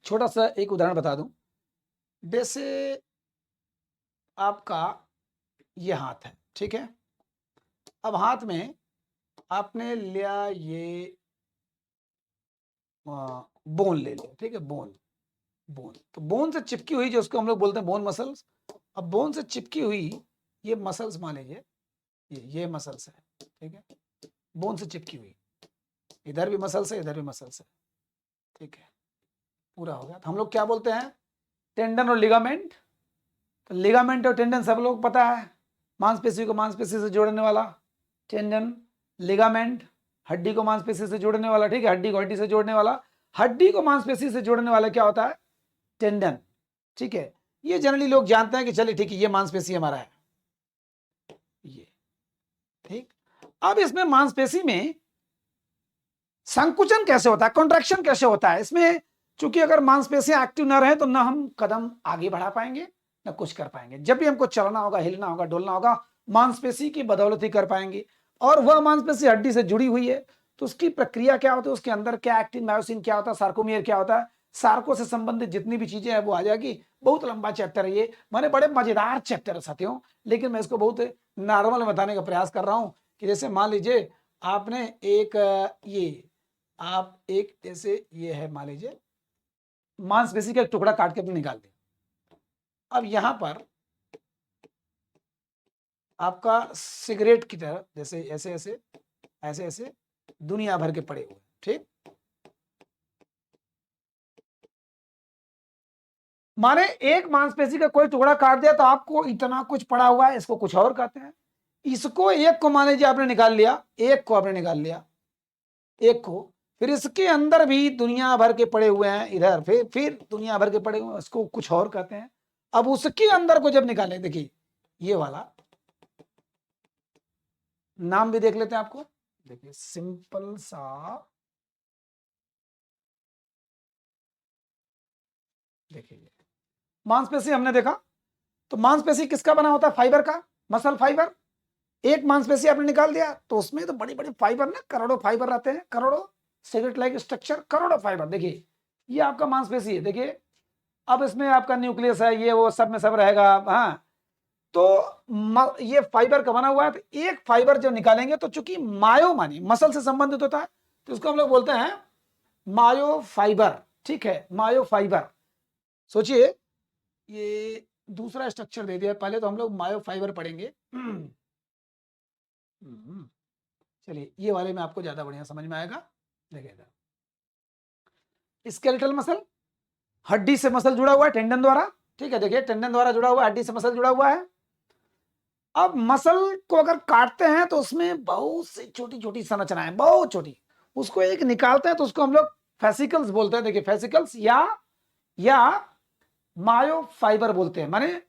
छोटा सा एक उदाहरण बता दूं, जैसे आपका ये हाथ है, ठीक है। अब हाथ में आपने लिया ये बोन ले लिया, ठीक है, बोन, बोन तो बोन से चिपकी हुई जो उसको हम लोग बोलते हैं बोन मसल्स। अब बोन से चिपकी हुई ये मसल्स मान लीजिए, ये मसल्स है, ठीक है, बोन से चिपकी हुई, इधर भी मसल्स है, इधर भी मसल्स है, ठीक है, पूरा हो गया। तो हम लोग क्या बोलते हैं? टेंडन और लिगामेंट। तो लिगामेंट और टेंडन सब लोग पता है, मांसपेशी को मांसपेशी से जोड़ने वाला टेंडन, लिगामेंट हड्डी को मांसपेशी से जोड़ने वाला, ठीक है, हड्डी को हड्डी से जोड़ने वाला, हड्डी को मांसपेशी से जोड़ने वाला क्या होता है? टेंडन, ठीक है। ये जनरली लोग जानते हैं कि चलिए ठीक है, ये मांसपेशी हमारा है, ये, ठीक। अब इसमें मांसपेशी में संकुचन कैसे होता है, कॉन्ट्रैक्शन कैसे होता है इसमें? चूंकि अगर मांसपेशियां एक्टिव ना रहे तो ना हम कदम आगे बढ़ा पाएंगे, ना कुछ कर पाएंगे। जब भी हमको चलना होगा, हिलना होगा, डोलना होगा, मांसपेशी की बदौलत ही कर पाएंगे। और वह मांसपेशी हड्डी से जुड़ी हुई है, तो उसकी प्रक्रिया क्या होती है, उसके अंदर क्या एक्टिन मायोसिन क्या होता है, सार्कोमियर क्या होता है, सार्को से संबंधित जितनी भी चीजें हैं वो आ जाएगी। बहुत लंबा चैप्टर है ये, माने बड़े मजेदार चैप्टर है साथियों, लेकिन मैं इसको बहुत नॉर्मल बताने का प्रयास कर रहा हूं। कि जैसे मान लीजिए आपने एक ये, आप एक जैसे ये है, मान लीजिए मांसपेशी का एक टुकड़ा काट के अपने निकाल दिया। अब यहां पर आपका सिगरेट की तरह जैसे ऐसे ऐसे ऐसे ऐसे दुनिया भर के पड़े हुए, ठीक। माने एक मांसपेशी का कोई टुकड़ा काट दिया तो आपको इतना कुछ पड़ा हुआ है, इसको कुछ और कहते हैं। इसको एक को मान लीजिए आपने निकाल लिया, एक को आपने निकाल लिया, एक को, फिर इसके अंदर भी दुनिया भर के पड़े हुए हैं इधर, फिर दुनिया भर के पड़े हुए हैं, इसको कुछ और कहते हैं। अब उसके अंदर को जब निकालें, देखिए ये वाला, नाम भी देख लेते हैं आपको। देखिए सिंपल सा, देखिए मांसपेशी हमने देखा, तो मांसपेशी किसका बना होता है? फाइबर का, मसल फाइबर। एक मांसपेशी आपने निकाल दिया तो उसमें तो बड़ी बड़ी फाइबर ना, करोड़ों फाइबर रहते हैं, करोड़ों, सिगरेट लाइक स्ट्रक्चर, करोड़ों फाइबर। देखिए ये आपका मांसपेशी है। देखिए अब इसमें आपका न्यूक्लियस है, ये वो सब में सब रहेगा। हाँ, तो ये फाइबर का बना हुआ है। तो एक फाइबर जो निकालेंगे, तो चूंकि मायो मानी मसल से संबंधित होता है, तो इसको हम लोग बोलते हैं मायो फाइबर। ठीक है, मायो फाइबर। सोचिए, ये दूसरा स्ट्रक्चर दे दिया, पहले तो हम लोग मायो फाइबर पढ़ेंगे। चलिए ये वाले में आपको ज्यादा बढ़िया समझ में आएगा। देखिएगा, स्केलेटल मसल, हड्डी से मसल जुड़ा हुआ है टेंडन द्वारा। ठीक है, देखिए टेंडन द्वारा जुड़ा हुआ है, हड्डी से मसल जुड़ा हुआ है। अब मसल को अगर काटते हैं तो उसमें बहुत सी छोटी छोटी संरचनाएं, बहुत छोटी, उसको एक निकालते हैं तो उसको हम लोग फेसिकल्स बोलते हैं। देखिए फेसिकल्स या मायो फाइबर बोलते हैं, माने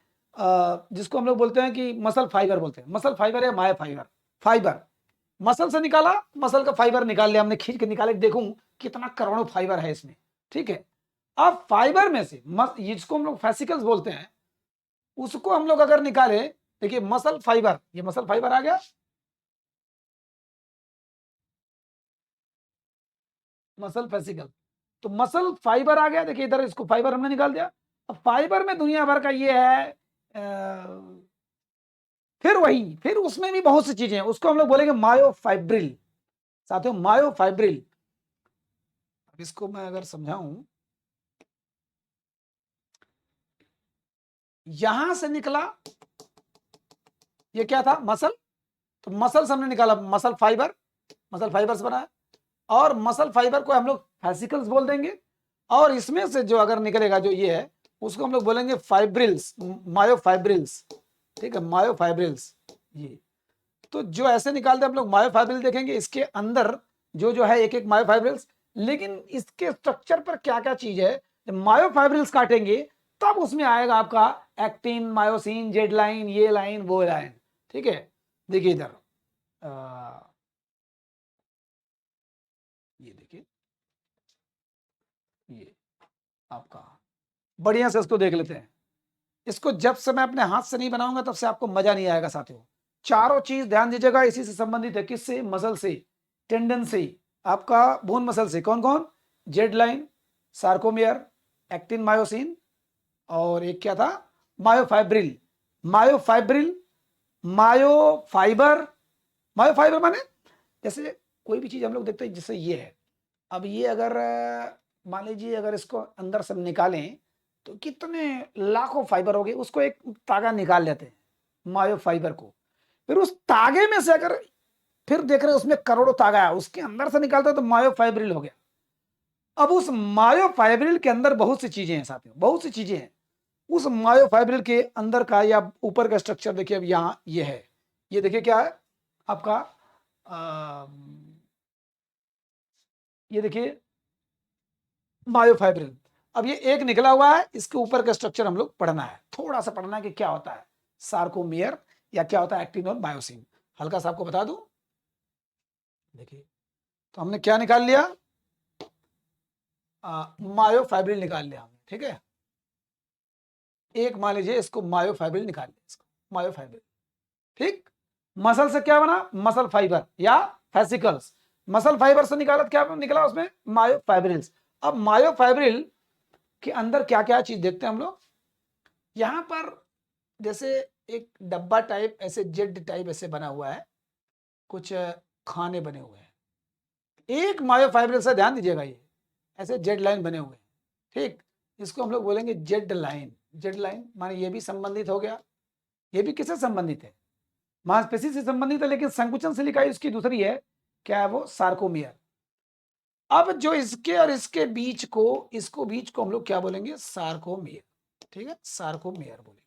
जिसको हम लोग बोलते हैं कि मसल फाइबर बोलते हैं। मसल फाइबर या मायो फाइबर। फाइबर मसल से निकाला, मसल का फाइबर निकाल लिया हमने, खींच के निकाले, देखूं कितना करोड़ों फाइबर है इसमें। ठीक है, अब फाइबर में से जिसको हम लोग फेसिकल्स बोलते हैं, उसको हम लोग अगर निकाले, देखिए मसल फाइबर, ये मसल फाइबर आ गया, मसल फेसिकल, तो मसल फाइबर आ गया। देखिए इधर इसको फाइबर हमने निकाल दिया। अब फाइबर में दुनिया भर का ये है, फिर उसमें भी बहुत सी चीजें हैं, उसको हम लोग बोलेंगे मायोफाइब्रिल। साथियों मायोफाइब्रिल, अब इसको मैं अगर समझाऊं, यहां से निकला, ये क्या था? मसल। तो मसल से हमने निकाला मसल फाइबर, मसल फाइबर से बना है, और मसल फाइबर को हम लोग फेसिकल्स बोल देंगे। और इसमें से जो अगर निकलेगा, जो ये है, उसको हम लोग बोलेंगे फाइब्रिल्स, मायोफाइब्रिल्स। ठीक है, मायोफाइब्रिल्स। ये तो जो ऐसे निकालते हैं हम लोग मायोफाइब्रिल देखेंगे, इसके अंदर जो जो है एक एक मायोफाइब्रिल्स। लेकिन इसके स्ट्रक्चर पर क्या क्या चीज है, जब मायोफाइब्रिल्स काटेंगे तब उसमें आएगा आपका एक्टिन, मायोसिन, जेड लाइन, ये लाइन, वो लाइन। ठीक है, देखिए इधर ये देखिए, ये आपका, बढ़िया से इसको देख लेते हैं। इसको जब से मैं अपने हाथ से नहीं बनाऊंगा तब से आपको मजा नहीं आएगा साथियों। चारों चीज ध्यान दीजिएगा, इसी से संबंधित है। किससे? मसल से, टेंडन से, आपका बोन मसल से। कौन कौन? Z line, sarcomere, actin, myosin, और एक क्या था? मायोफाइब्रिल। Myofibril, myofibre. मायोफाइबर माने जैसे कोई भी चीज हम लोग देखते हैं, जैसे ये है, अब ये अगर मान लीजिए अगर इसको अंदर से निकालें तो कितने लाखों फाइबर हो गए, उसको एक तागा निकाल लेते हैं मायो फाइबर को। फिर उस तागे में से अगर फिर देख रहे हैं उसमें करोड़ों तागा है, उसके अंदर से निकालते हैं तो मायो फाइब्रिल हो गया। अब उस मायो फाइब्रिल के अंदर बहुत सी चीजें हैं साथियों, बहुत सी चीजें हैं। उस मायो फाइब्रिल के अंदर का या ऊपर का स्ट्रक्चर देखिए, अब यहाँ ये है, ये देखिए क्या है आपका, ये देखिए मायोफाइब्रिल। अब ये एक निकला हुआ है, इसके ऊपर का स्ट्रक्चर हम लोग पढ़ना है, थोड़ा सा पढ़ना है कि क्या होता है सार्कोमियर, या क्या होता है एक्टिन और मायोसिन। हल्का सा आपको बता दूं, देखिए तो हमने क्या निकाल लिया, मायोफाइब्रिल निकाल लिया हमने। ठीक है, एक मान लीजिए इसको मायोफाइब्रिल निकाल लिया, इसको मायोफाइब्रिल। ठीक, मसल से क्या बना? मसल फाइबर या फेसिकल्स। मसल फाइबर से निकाला, क्या निकला उसमें? मायोफाइब्रिल्स। अब मायोफाइब्रिल के अंदर क्या क्या चीज देखते हैं हम लोग, यहां पर जैसे एक डब्बा टाइप, ऐसे जेड टाइप ऐसे बना हुआ है, कुछ खाने बने हुए हैं। एक मायोफाइब्रिल से ध्यान दीजिएगा, ये ऐसे जेड लाइन बने हुए हैं। ठीक, इसको हम लोग बोलेंगे जेड लाइन। जेड लाइन माने ये भी संबंधित हो गया। ये भी किससे संबंधित है? मांसपेशी से संबंधित है, लेकिन संकुचन से लिखा है उसकी दूसरी है, क्या है वो? सार्कोमियर। अब जो इसके और इसके बीच को, इसको बीच को हम लोग क्या बोलेंगे? सार्कोमियर। ठीक है, सार्कोमियर बोलेंगे।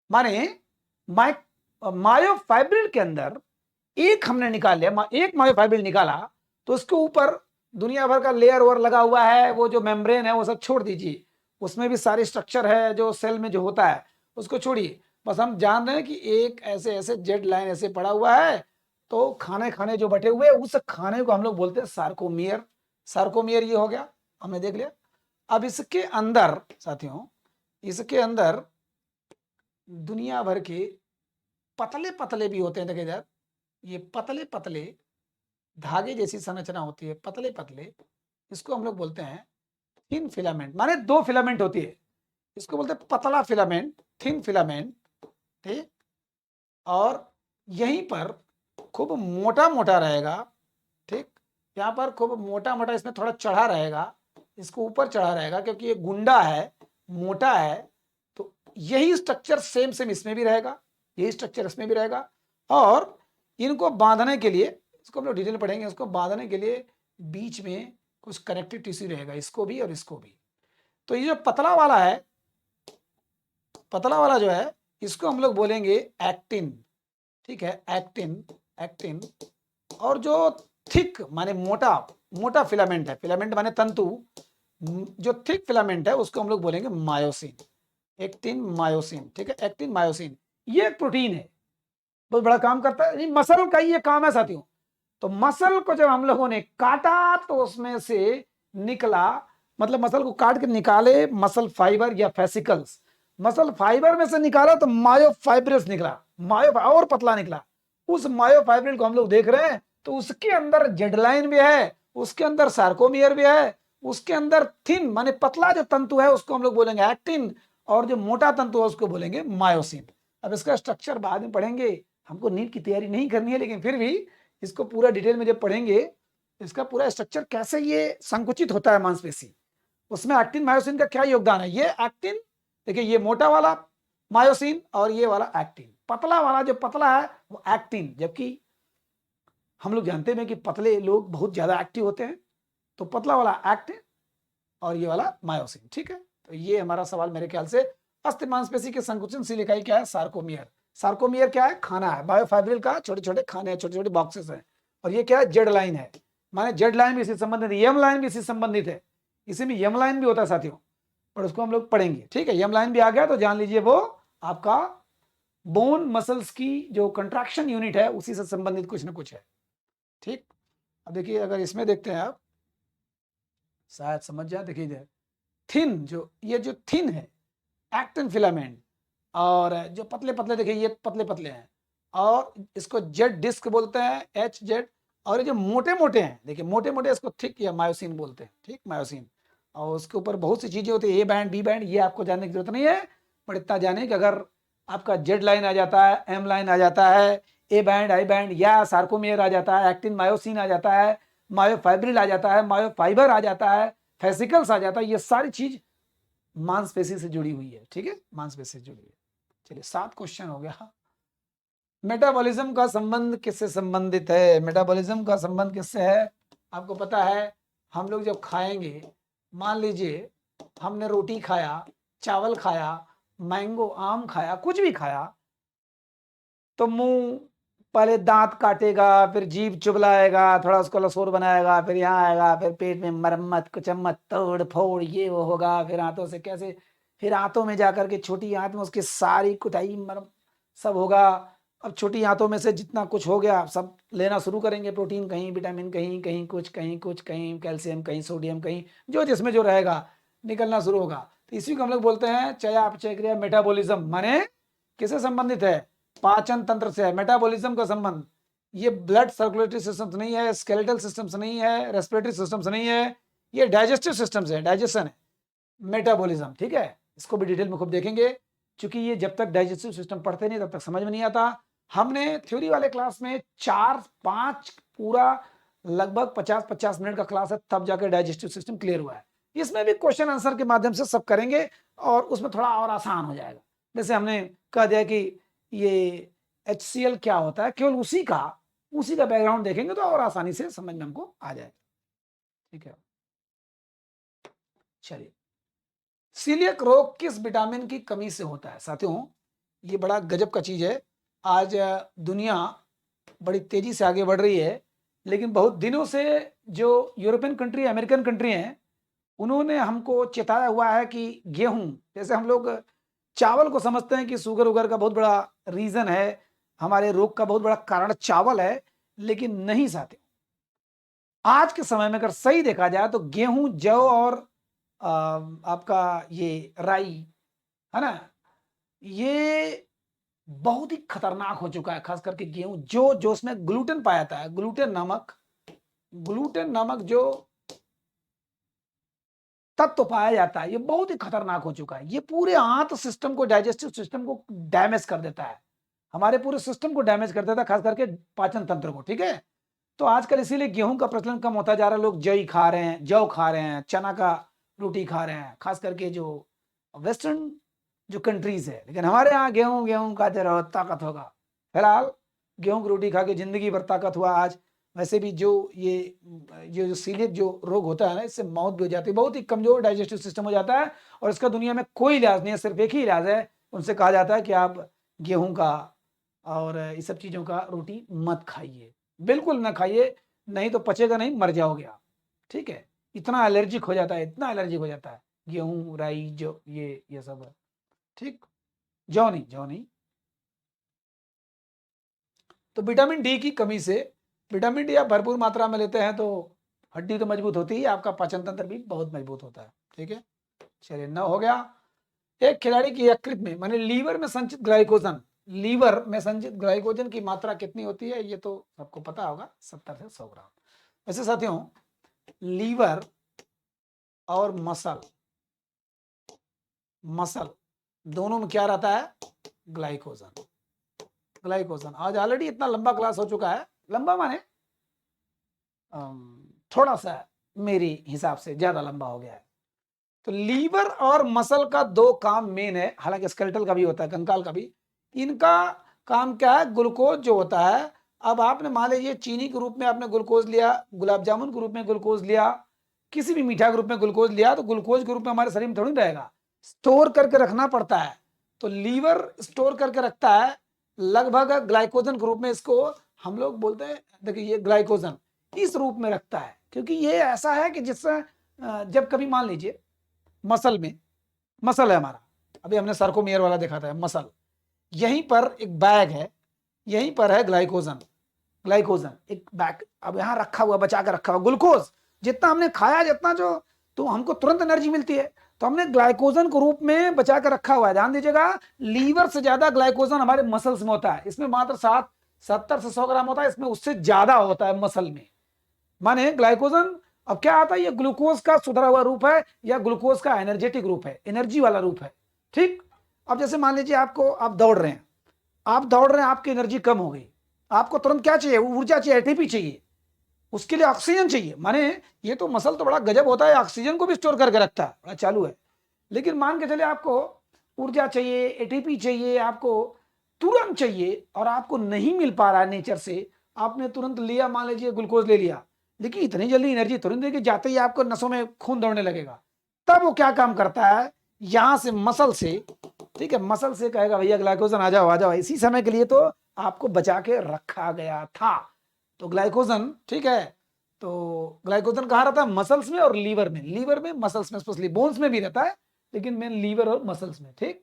माने मायोफाइब्रिल के अंदर एक हमने निकाल लिया, एक मायोफाइब्रिल निकाला, तो उसके ऊपर दुनिया भर का लेयर और लगा हुआ है, वो जो मेम्ब्रेन है वो सब छोड़ दीजिए, उसमें भी सारे स्ट्रक्चर है जो सेल में जो होता है उसको छोड़िए। बस हम जान रहे हैं कि एक ऐसे ऐसे जेड लाइन ऐसे पड़ा हुआ है, तो खाने खाने जो बटे हुए उस खाने को हम लोग बोलते हैं सार्कोमियर। सार्कोमियर ये हो गया, हमने देख लिया। अब इसके अंदर साथियों, इसके अंदर दुनिया भर के पतले पतले भी होते हैं। देखिए इधर, ये पतले पतले धागे जैसी संरचना होती है, पतले पतले, इसको हम लोग बोलते हैं थिन फिलामेंट। माने दो फिलामेंट होती है, इसको बोलते हैं पतला फिलामेंट, थिन फिलामेंट, ठीक। और यहीं पर खूब मोटा मोटा रहेगा, ठीक। यहाँ पर खूब मोटा मोटा इसमें थोड़ा चढ़ा रहेगा, इसको ऊपर चढ़ा रहेगा क्योंकि ये गुंडा है, मोटा है। तो यही स्ट्रक्चर सेम सेम इसमें भी रहेगा, यही स्ट्रक्चर इसमें भी रहेगा। और इनको बांधने के लिए, इसको हम लोग डिटेल में पढ़ेंगे, इसको बांधने के लिए बीच में कुछ कनेक्टिव टिश्यू रहेगा, इसको भी और इसको भी। तो ये जो पतला वाला है, पतला वाला जो है, इसको हम लोग बोलेंगे एक्टिन, ठीक है, एक्टिन, एक्टिन। और जो थिक माने मोटा, मोटा फिलामेंट है, फिलामेंट माने तंतु, जो थिक फिलामेंट है उसको हम लोग बोलेंगे मायोसिन, एक्टिन मायोसिन, ठीक है, एक्टिन मायोसिन। ये एक प्रोटीन है, बहुत बड़ा काम करता है। मसल का ये काम है साथियों। तो मसल को जब हम लोगों ने काटा तो उसमें से निकला, मतलब मसल को काट के निकाले मसल फाइबर या फेसिकल्स, मसल फाइबर में से निकाला तो मायोफाइब्रस निकला, मायो और पतला निकला। उस मायोफाइब्रिल को हम लोग देख रहे हैं, तो उसके अंदर जेड लाइन भी है, उसके अंदर सार्कोमियर भी है, उसके अंदर थिन माने पतला जो तंतु है उसको हम लोग बोलेंगे एक्टिन, और जो मोटा तंतु है उसको बोलेंगे मायोसिन। अब इसका स्ट्रक्चर बाद में पढ़ेंगे, हमको नीट की तैयारी नहीं करनी है, लेकिन फिर भी इसको पूरा डिटेल में जब पढ़ेंगे, इसका पूरा स्ट्रक्चर कैसे ये संकुचित होता है मांसपेशी, उसमें एक्टिन मायोसिन का क्या योगदान है। ये एक्टिन देखिए, ये मोटा वाला मायोसिन और ये वाला एक्टिन, पतला वाला जो पतला है वो एक्टिन। जबकि हम लोग जानते हैं कि पतले लोग बहुत ज्यादा एक्टिव होते हैं, तो पतला वाला एक्टिन और ये वाला मायोसिन, ठीक है। तो ये हमारा सवाल मेरे ख्याल से अस्थि मांसपेशी के संकुचनशील इकाई क्या है, सार्कोमियर। सार्कोमियर क्या है, खाना है, बायोफाइब्रिल का छोटे छोटे खाने हैं, छोटे छोटे बॉक्सेस हैं। और ये क्या है, जेड लाइन है, माने जेड लाइन भी इसी संबंधित है, यम लाइन भी इसी संबंधित है, इसी में यम लाइन भी होता है साथियों, और उसको हम लोग पढ़ेंगे, ठीक है। यम लाइन भी आ गया तो जान लीजिए वो आपका बोन मसल्स की जो कंट्रैक्शन यूनिट है उसी से संबंधित कुछ ना कुछ है, ठीक। अब देखिए, अगर इसमें देखते हैं आप, शायद समझ जाए, देखिए इधर थिन, जो ये जो थिन है एक्टिन फिलामेंट, और जो पतले पतले देखिए ये पतले पतले हैं, और इसको जेड डिस्क बोलते हैं, एच जेड। और ये जो मोटे मोटे हैं, देखिए मोटे मोटे, इसको थिक या मायोसिन बोलते हैं, ठीक, मायोसिन। और उसके ऊपर बहुत सी चीजें होती है, ए बैंड बी बैंड, ये आपको जानने की जरूरत नहीं है, पर इतना जाने कि अगर आपका जेड लाइन आ जाता है, एम लाइन आ जाता है, ए बैंड आई बैंड या सार्कोमियर आ जाता है, एक्टिन मायोसिन आ जाता है, मायोफाइब्रिल आ जाता है, मायोफाइबर आ जाता है, फेसिकल्स आ जाता है, ये सारी चीज मांसपेशी से जुड़ी हुई है, ठीक है, मांसपेशी से जुड़ी हुई है। चलिए 7 क्वेश्चन हो गया। मेटाबॉलिज्म का संबंध किससे संबंधित है, मेटाबॉलिज्म का संबंध किससे है, आपको पता है। हम लोग जब खाएंगे, मान लीजिए हमने रोटी खाया, चावल खाया, मैंगो आम खाया, कुछ भी खाया, तो मुंह पहले दांत काटेगा, फिर जीभ चुबलाएगा, थोड़ा उसको लसोर बनाएगा, फिर यहाँ आएगा, फिर पेट में मरम्मत कुचम्मत तोड़ फोड़ ये वो होगा, फिर हाथों से कैसे, फिर हाथों में जाकर के छोटी हाथ में उसकी सारी कुटाई मरम सब होगा। अब छोटी हाथों में से जितना कुछ हो गया सब लेना शुरू करेंगे, प्रोटीन कहीं, विटामिन कहीं, कहीं कुछ, कहीं कुछ, कहीं कैल्शियम, कहीं सोडियम, कहीं जो जिसमें जो रहेगा निकलना शुरू होगा। तो इसी को हम लोग बोलते हैं चयापचय क्रिया, मेटाबॉलिज्म। माने किससे संबंधित है, पाचन तंत्र से है मेटाबॉलिज्म का संबंध। ये ब्लड सर्कुलेटरी सिस्टम से नहीं है, स्केलेटल सिस्टम से नहीं है, रेस्पिरेटरी सिस्टम से नहीं है, ये डाइजेस्टिव सिस्टम से है, डाइजेशन है मेटाबॉलिज्म, ठीक है। इसको भी डिटेल में खूब देखेंगे, क्योंकि ये जब तक डाइजेस्टिव सिस्टम पढ़ते नहीं तब तक समझ में नहीं आता। हमने थ्योरी वाले क्लास में 4-5 पूरा लगभग 50-50 मिनट का क्लास है, तब जाकर डाइजेस्टिव सिस्टम क्लियर हुआ है। इसमें भी क्वेश्चन आंसर के माध्यम से सब करेंगे, और उसमें थोड़ा और आसान हो जाएगा। जैसे हमने कह दिया कि ये HCl क्या होता है, केवल उसी का बैकग्राउंड देखेंगे तो और आसानी से समझ में हमको आ जाएगा, ठीक है। चलिए, सीलियक रोग किस विटामिन की कमी से होता है साथियों, ये बड़ा गजब का चीज है। आज दुनिया बड़ी तेजी से आगे बढ़ रही है, लेकिन बहुत दिनों से जो यूरोपियन कंट्री, अमेरिकन कंट्री हैं, उन्होंने हमको चेताया हुआ है कि गेहूं, जैसे हम लोग चावल को समझते हैं कि शुगर उगर का बहुत बड़ा रीजन है, हमारे रोग का बहुत बड़ा कारण चावल है, लेकिन नहीं साथियों, आज के समय में अगर सही देखा जाए तो गेहूं, जौ और आपका ये राई है ना, ये बहुत ही खतरनाक हो चुका है। खास करके गेहूं, जो उसमें ग्लूटेन पाया जाता है, ग्लूटेन नामक जो तत्व पाया जाता है, ये बहुत ही खतरनाक हो चुका है। ये पूरे आंत सिस्टम को, डाइजेस्टिव सिस्टम को डैमेज कर देता है, हमारे पूरे सिस्टम को डैमेज कर देता है, खास करके पाचन तंत्र को। ठीक है, तो आजकल इसीलिए गेहूं का प्रचलन कम होता जा रहा है। लोग जई खा रहे हैं, जौ खा रहे हैं, चना का रोटी खा रहे हैं, खास करके जो वेस्टर्न जो कंट्रीज है। लेकिन हमारे यहाँ गेहूं गेहूं खाते रहो, ताकत होगा। फिलहाल गेहूं की रोटी खा के जिंदगी भर ताकत हुआ। आज वैसे भी ये जो सीलिएक जो रोग होता है ना, इससे मौत भी हो जाती है। बहुत ही कमजोर डाइजेस्टिव सिस्टम हो जाता है और इसका दुनिया में कोई इलाज नहीं है, सिर्फ एक ही इलाज है। उनसे कहा जाता है कि आप गेहूं का और इस सब चीजों का रोटी मत खाइए, बिल्कुल ना खाइए, नहीं तो पचेगा नहीं, मर जाओगे आप। ठीक है, इतना एलर्जिक हो जाता है, इतना एलर्जिक हो जाता है गेहूं, राई, जो ये सब है। ठीक, जौ नहीं, जौ नहीं। तो विटामिन डी की कमी से, विटामिन डी आप भरपूर मात्रा में लेते हैं तो हड्डी तो मजबूत होती ही, आपका पाचन तंत्र भी बहुत मजबूत होता है। ठीक है, चलिए 9 हो गया। एक खिलाड़ी की यकृत में माने लीवर में संचित ग्लाइकोजन, लीवर में संचित ग्लाइकोजन की मात्रा कितनी होती है, ये तो सबको पता होगा, 70 से 100 ग्राम। वैसे साथियों, लीवर और मसल मसल दोनों में क्या रहता है, ग्लाइकोजन। ग्लाइकोजन आज ऑलरेडी इतना लंबा क्लास हो चुका है, लंबा माने थोड़ा सा मेरे हिसाब से ज्यादा लंबा हो गया है। तो लीवर और मसल का दो काम मेन है, हालांकि स्केलेटल का भी होता है, कंकाल का भी। इनका काम क्या है, ग्लूकोज जो होता है। अब आपने मान लीजिए चीनी के रूप में आपने ग्लूकोज लिया, गुलाब जामुन के रूप में ग्लूकोज लिया, किसी भी मीठा के रूप में ग्लूकोज लिया, तो ग्लूकोज के रूप में हमारे शरीर में थोड़ी रहेगा, स्टोर करके रखना पड़ता है। तो लीवर स्टोर करके रखता है लगभग ग्लाइकोजन के रूप में। इसको हम लोग बोलते हैं, देखिए ये ग्लाइकोजन इस रूप में रखता है, क्योंकि ये ऐसा है कि जिससे जब कभी मान लीजिए मसल में, मसल है हमारा, अभी हमने सर्कोमियर वाला देखा था, मसल, यहीं पर एक बैग है, यहीं पर है ग्लाइकोजन। ग्लाइकोजन एक बैग अब यहाँ रखा हुआ, बचा कर रखा हुआ, ग्लूकोज जितना हमने खाया, जितना जो तो हमको तुरंत एनर्जी मिलती है, तो हमने ग्लाइकोजन के रूप में बचा कर रखा हुआ है। ध्यान दीजिएगा, लीवर से ज्यादा ग्लाइकोजन हमारे मसल्स में होता है। इसमें मात्र 70 से 100 ग्राम होता है, इसमें उससे ज्यादा होता है मसल में। माने ग्लाइकोजन अब क्या आता है, ये ग्लूकोज का सुधरा हुआ रूप है, या ग्लूकोज का एनर्जेटिक रूप है, एनर्जी वाला रूप है। ठीक, अब जैसे मान लीजिए आपको, आप दौड़ रहे हैं, आपकी एनर्जी कम हो गई, आपको तुरंत क्या चाहिए, ऊर्जा चाहिए, एटीपी चाहिए, उसके लिए ऑक्सीजन चाहिए। माने ये तो मसल तो बड़ा गजब होता है, ऑक्सीजन को भी स्टोर करके रखता है, बड़ा चालू है। लेकिन मान के चले आपको ऊर्जा चाहिए, एटीपी चाहिए, आपको तुरंत चाहिए, और आपको नहीं मिल पा रहा है नेचर से, आपने तुरंत लिया, मान लीजिए ग्लूकोज ले लिया, लेकिन इतनी जल्दी एनर्जी तुरंत देगी, जाते ही आपको नसों में खून दौड़ने लगेगा। तब वो क्या काम करता है, यहां से मसल से, ठीक है, मसल से कहेगा भैया ग्लाइकोजन आ जाओ आ जाओ, इसी समय के लिए तो आपको बचा के रखा गया था। तो ग्लाइकोजन, ठीक है, तो ग्लाइकोजन कहाँ रहता है, मसल्स में और लीवर में, मसल्स में, स्पेशली बोन्स में भी रहता है, लेकिन मेन लीवर और मसल्स में। ठीक,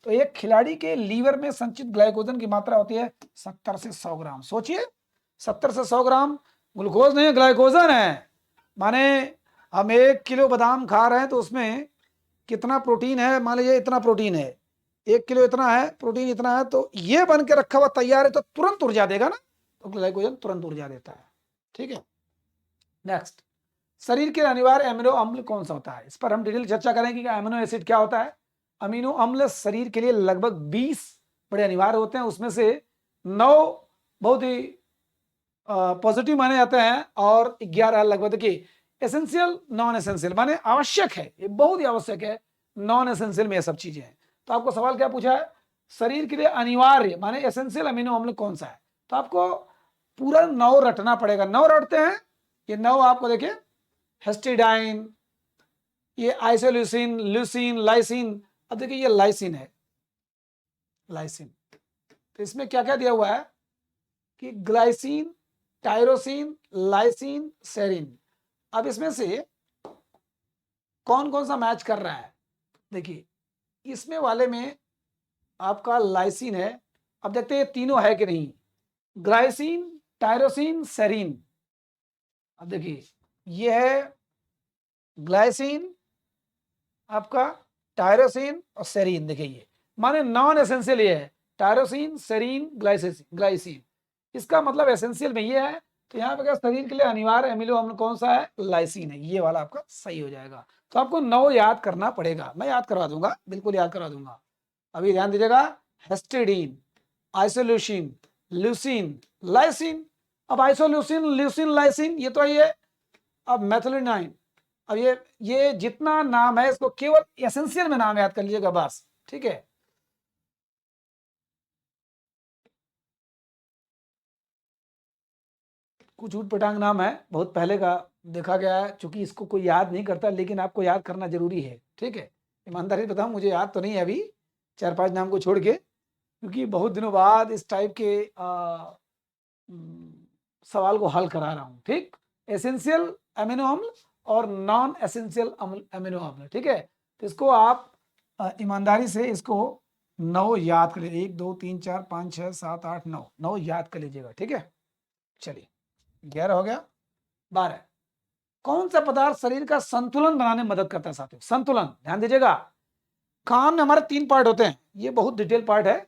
तो एक खिलाड़ी के लीवर में संचित ग्लाइकोजन की मात्रा होती है 70 से 100 ग्राम। सोचिए, 70 से 100 ग्राम ग्लूकोज नहीं है, ग्लाइकोजन है। माने हम 1 किलो बादाम खा रहे हैं तो उसमें कितना प्रोटीन है, मान लीजिए इतना प्रोटीन है, 1 किलो इतना है, प्रोटीन इतना है, तो ये बन के रखा हुआ तैयार है, तो तुरंत ऊर्जा देगा ना, तो ग्लाइकोजन तुरंत ऊर्जा देता है। ठीक है, नेक्स्ट, शरीर के अनिवार्य अमीनो अम्ल कौन सा होता है, इस पर हम डिटेल चर्चा करेंगे कि अमीनो एसिड क्या होता है। अमीनो अम्ल शरीर के लिए लगभग 20 बड़े अनिवार्य होते हैं, उसमें से 9 बहुत ही पॉजिटिव माने जाते हैं, और 11 लगभग, देखिए एसेंशियल, नॉन एसेंशियल, माने आवश्यक है, ये बहुत ही आवश्यक है, नॉन एसेंशियल में ये सब चीजें हैं। तो आपको सवाल क्या पूछा है, शरीर के लिए अनिवार्य माने एसेंशियल अमीनो अम्ल कौन सा है, तो आपको पूरा 9 रटना पड़ेगा। 9 रटते हैं, ये 9 आपको देखिए, हिस्टिडाइन, ये आइसोल्यूसिन, ल्यूसिन, लाइसिन। अब देखिए ये लाइसिन है, लाइसिन, तो इसमें क्या क्या दिया हुआ है कि ग्लाइसिन, टायरोसिन, लाइसिन, सेरिन। अब इसमें से कौन कौन सा मैच कर रहा है, देखिए इसमें वाले में आपका लाइसिन है। अब देखते हैं तीनों है कि नहीं, ग्लाइसिन, टायरोसिन सेरीन। अब देखिए ये है ग्लाइसिन, आपका टायरोसिन और सेरीन। देखिए ये माने नॉन एसेंशियल ये है, टायरोसिन सेरीन ग्लाइसिन। इसका मतलब एसेंशियल में ये है, तो यहाँ पे क्या शरीर के लिए अनिवार्य एमिनो अम्ल कौन सा है, लाइसिन है। ये वाला आपका सही हो जाएगा। तो आपको 9 याद करना पड़ेगा, मैं याद करवा दूंगा, बिल्कुल याद करवा दूंगा। अभी ध्यान दीजिएगा, हिस्टिडीन, आइसोल्यूसिन, ल्यूसिन, लाइसिन। अब आइसोल्यूसिन, ल्यूसिन, लाइसिन ये तो ये। अब मेथियोनिन। अब ये जितना नाम है इसको केवल एसेंशियल में नाम याद कर लीजिएगा बस, ठीक है। कुछ ऊट पटांग नाम है, बहुत पहले का देखा गया है, चूंकि इसको कोई याद नहीं करता, लेकिन आपको याद करना जरूरी है, ठीक है। ईमानदारी बताऊं, मुझे याद तो नहीं है अभी 4-5 नाम को छोड़ के, क्योंकि बहुत दिनों बाद इस टाइप के सवाल को हल करा रहा हूं, ठीक। एसेंशियल अमीनो अम्ल और नॉन एसेंशियल अमीनो अम्ल, ठीक है। तो इसको आप ईमानदारी से इसको 9 याद कर लीजिए। 1 2 3 4 5 6 7 8 9, 9 याद कर लीजिएगा, ठीक है। चलिए 11 हो गया। 12, कौन सा पदार्थ शरीर का संतुलन बनाने में मदद करता है साथियों? संतुलन, ध्यान दीजिएगा। कान में हमारे 3 पार्ट होते हैं, ये बहुत डिटेल पार्ट है,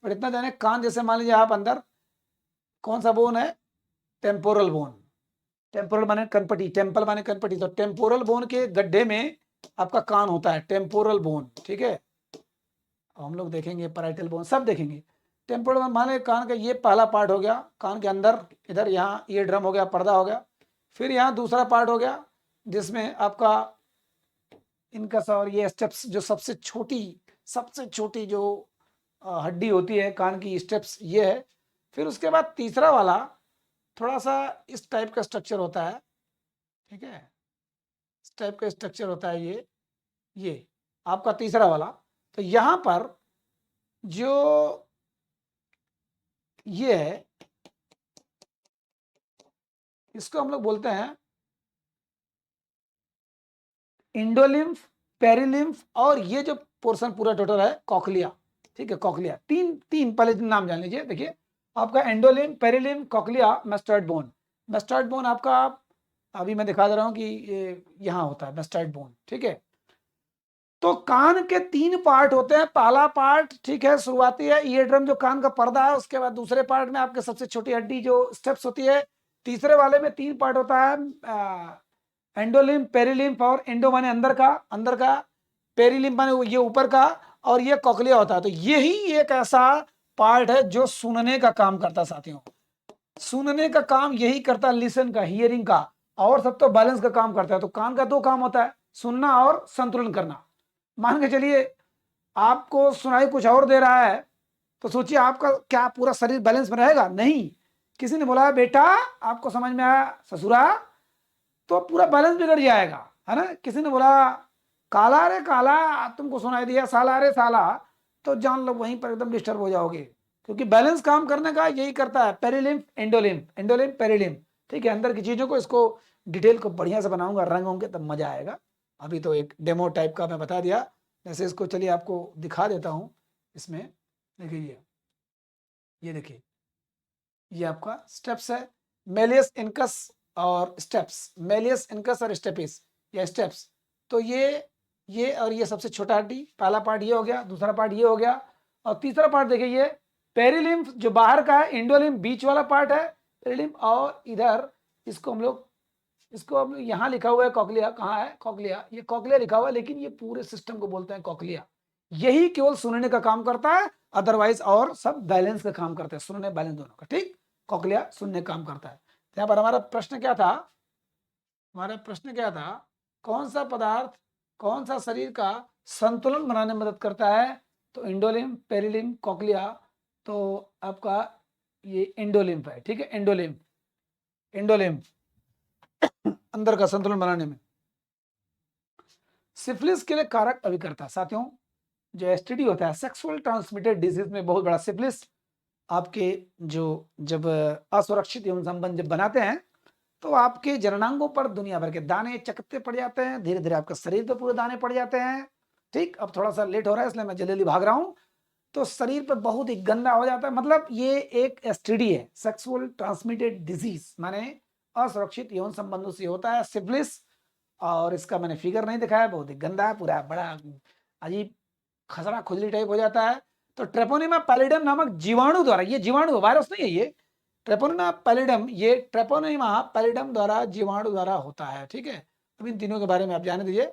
पर इतना जाने, कान जैसे मान लीजिए आप अंदर कौन सा बोन है, टेम्पोरल बोन। टेम्पोरल माने कनपटी, टेम्पल माने कनपटी, तो टेम्पोरल बोन के गड्ढे में आपका कान होता है, टेम्पोरल बोन, ठीक है। हम लोग देखेंगे पैराइटल बोन, सब देखेंगे। टेम्पोरल बोन माने कान का ये पहला पार्ट हो गया, कान के अंदर इधर, यहाँ ईयर ड्रम हो गया, पर्दा हो गया। फिर यहाँ दूसरा पार्ट हो गया जिसमें आपका इनकस और ये स्टेप्स, जो सबसे छोटी जो हड्डी होती है कान की, स्टेप्स ये है। फिर उसके बाद तीसरा वाला थोड़ा सा इस टाइप का स्ट्रक्चर होता है, ठीक है। इस टाइप का स्ट्रक्चर होता है ये आपका तीसरा वाला। तो यहां पर जो ये है, इसको हम लोग बोलते हैं इंडोलिम्फ, पेरिलिम्फ, और ये जो पोर्शन पूरा टोटल है कॉकलिया, ठीक है। कॉकलिया तीन तीन पहले नाम जान लीजिए। देखिए आपका endolymph, perilymph, cochlea, mastoid bone. Mastoid bone आपका अभी मैं दिखा दे रहा हूं कि ये यहाँ होता है मेस्टॉइड बोन, ठीक है। तो कान के 3 पार्ट होते हैं। पहला पार्ट, ठीक है, शुरुआती है ईयर ड्रम, जो कान का पर्दा है। उसके बाद दूसरे पार्ट में आपके सबसे छोटी हड्डी जो स्टेप्स होती है। तीसरे वाले में 3 पार्ट होता है, एंडोलिम्फ, पेरिलिम्फ और एंडो माने अंदर का, पेरिलिम्फ माने ये ऊपर का, और ये कॉकलिया होता है। तो यही एक ऐसा पार्ट है जो सुनने का काम करता है साथियों। सुनने का काम यही करता है, लिसन का, हियरिंग का, और सब तो बैलेंस का काम करता है। तो कान का 2 काम होता है, सुनना और संतुलन करना। मान के चलिए आपको सुनाई कुछ और दे रहा है, तो सोचिए आपका क्या पूरा शरीर बैलेंस में रहेगा? नहीं। किसी ने बोला बेटा आपको समझ में आया ससुरा, तो पूरा बैलेंस बिगड़ जाएगा, है ना। किसी ने बोला काला रे काला, तुमको सुनाई दिया साला रे साला, तो जान लो वहीं पर एकदम डिस्टर्ब हो जाओगे। क्योंकि बैलेंस काम करने का यही करता है, पेरिलिम्फ, एंडोलिम्फ, एंडोलिम्फ, पेरिलिम्फ, ठीक है। अंदर की चीजों को, इसको डिटेल को बढ़िया से बनाऊंगा, रंग होंगे तब मजा आएगा। अभी तो एक डेमो टाइप का मैं बता दिया। जैसे इसको चलिए आपको दिखा देता हूं। इसमें देखिए ये देखिए, ये आपका स्टेप्स है, मेलियस इनकस और स्टेप्स, मेलियस इनकस और स्टेपिस या स्टेप्स। तो ये और ये सबसे छोटा हड्डी, पहला पार्ट ये हो गया, दूसरा पार्ट ये हो गया, और तीसरा पार्ट देखिए ये पेरिलिम्फ जो बाहर का है, इंडोलिम्फ बीच वाला पार्ट है, पेरिलिम्फ, और इधर इसको हम लोग यहाँ लिखा हुआ है कॉकलिया। कहाँ है कॉकलिया? ये कॉकलिया लिखा हुआ है, लेकिन ये पूरे सिस्टम को बोलते हैं कॉकलिया। यही केवल सुनने का काम करता है, अदरवाइज और सब बैलेंस का काम करते हैं, सुनने बैलेंस दोनों का, ठीक। कॉकलिया सुनने का काम करता है। तो यहाँ पर हमारा प्रश्न क्या था? कौन सा पदार्थ, कौन सा शरीर का संतुलन बनाने में मदद करता है? तो इंडोलिम्फ, पेरिलिम्फ, कॉकलिया। तो आपका ये इंडोलिम्फ है, ठीक है। इंडोलिम्फ अंदर का संतुलन बनाने में। सिफिलिस के लिए कारक अभिकर्ता साथियों, जो एसटीडी होता है, सेक्सुअल ट्रांसमिटेड डिजीज में बहुत बड़ा सिफिलिस आपके जो जब असुरक्षित यौन संबंध जब बनाते हैं, तो आपके जननांगों पर दुनिया भर के दाने चकत्ते पड़ जाते हैं। धीरे धीरे आपके शरीर पर पूरे दाने पड़ जाते हैं, ठीक। अब थोड़ा सा लेट हो रहा है, इसलिए मैं जल्दी भाग रहा हूं। तो शरीर पर बहुत ही गंदा हो जाता है। मतलब ये एक एसटीडी है, सेक्सुअल ट्रांसमिटेड डिजीज, माने असुरक्षित यौन संबंधों से होता है सिफिलिस। और इसका मैंने फिगर नहीं दिखाया, बहुत ही गंदा है, पूरा बड़ा अजीब खसरा खुजली टाइप हो जाता है। तो ट्रेपोनिमा पैलिडम नामक जीवाणु द्वारा, ये जीवाणु वायरस नहीं है, ये ट्रेपोनिमा पैलिडम, ये ट्रेपोनिमा पैलिडम द्वारा जीवाणु द्वारा होता है। ठीक है, अब इन तीनों के बारे में आप जाने दीजिए।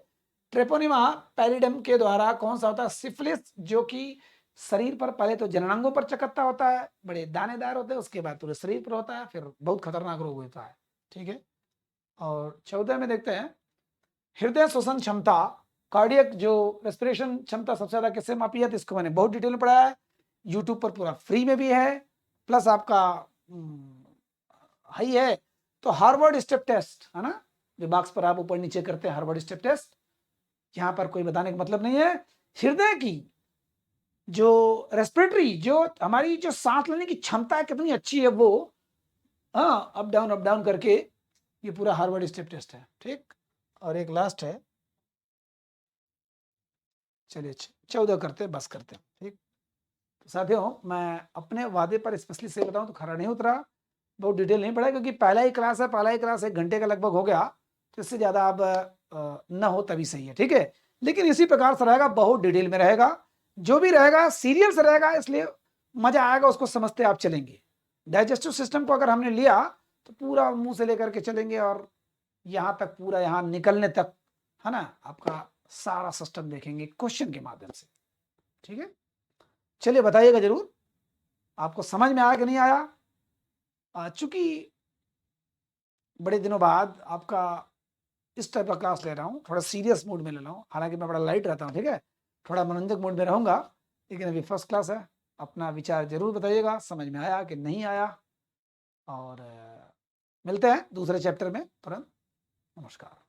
ट्रेपोनिमा पैलिडम के द्वारा कौन सा होता है? सिफिलिस, जो कि शरीर पर पहले तो जननांगों पर चकत्ता होता है, बड़े दानेदार होते हैं, उसके बाद पूरे शरीर पर होता है, फिर बहुत खतरनाक रोग होता है। ठीक है, और 14 में देखते हैं हृदय श्वसन क्षमता, कार्डियक जो रेस्पिरेशन क्षमता सबसे ज्यादा किससे मापी है, तो इसको मैंने बहुत डिटेल में पढ़ाया है, यूट्यूब पर पूरा फ्री में भी है, प्लस आपका हाई है। तो हार्वर्ड स्टेप टेस्ट है ना, जो बॉक्स पर आप ऊपर नीचे करते हैं, हार्वर्ड स्टेप टेस्ट, यहां पर कोई बताने का मतलब नहीं है। हृदय की जो रेस्पिरेटरी, जो हमारी जो सांस लेने की क्षमता है कितनी अच्छी है वो, हाँ, अप डाउन करके, ये पूरा हार्वर्ड स्टेप टेस्ट है। ठीक, और एक लास्ट है, चलिए 14 करते बस करते हैं। ठीक, तो साथियों मैं अपने वादे पर स्पेशली से बताऊं तो खरा नहीं उतरा, बहुत डिटेल नहीं पढ़ा, क्योंकि पहला ही क्लास है, पहला ही क्लास 1 घंटे का लगभग हो गया, तो इससे ज़्यादा अब ना हो तभी सही है। ठीक है, लेकिन इसी प्रकार से रहेगा, बहुत डिटेल में रहेगा, जो भी रहेगा सीरियल से रहेगा, इसलिए मजा आएगा, उसको समझते आप चलेंगे। डाइजेस्टिव सिस्टम को अगर हमने लिया तो पूरा मुंह से लेकर के चलेंगे, और यहाँ तक पूरा यहाँ निकलने तक, है ना, आपका सारा सिस्टम देखेंगे क्वेश्चन के माध्यम से। ठीक है, चलिए बताइएगा जरूर आपको समझ में आया कि नहीं आया। चूंकि बड़े दिनों बाद आपका इस टाइप का क्लास ले रहा हूँ, थोड़ा सीरियस मूड में ले रहा हूँ, हालांकि मैं बड़ा लाइट रहता हूँ, ठीक है, थोड़ा मनोरंजक मूड में रहूंगा, लेकिन अभी फर्स्ट क्लास है। अपना विचार जरूर बताइएगा, समझ में आया कि नहीं आया, और मिलते हैं दूसरे चैप्टर में तुरंत। नमस्कार।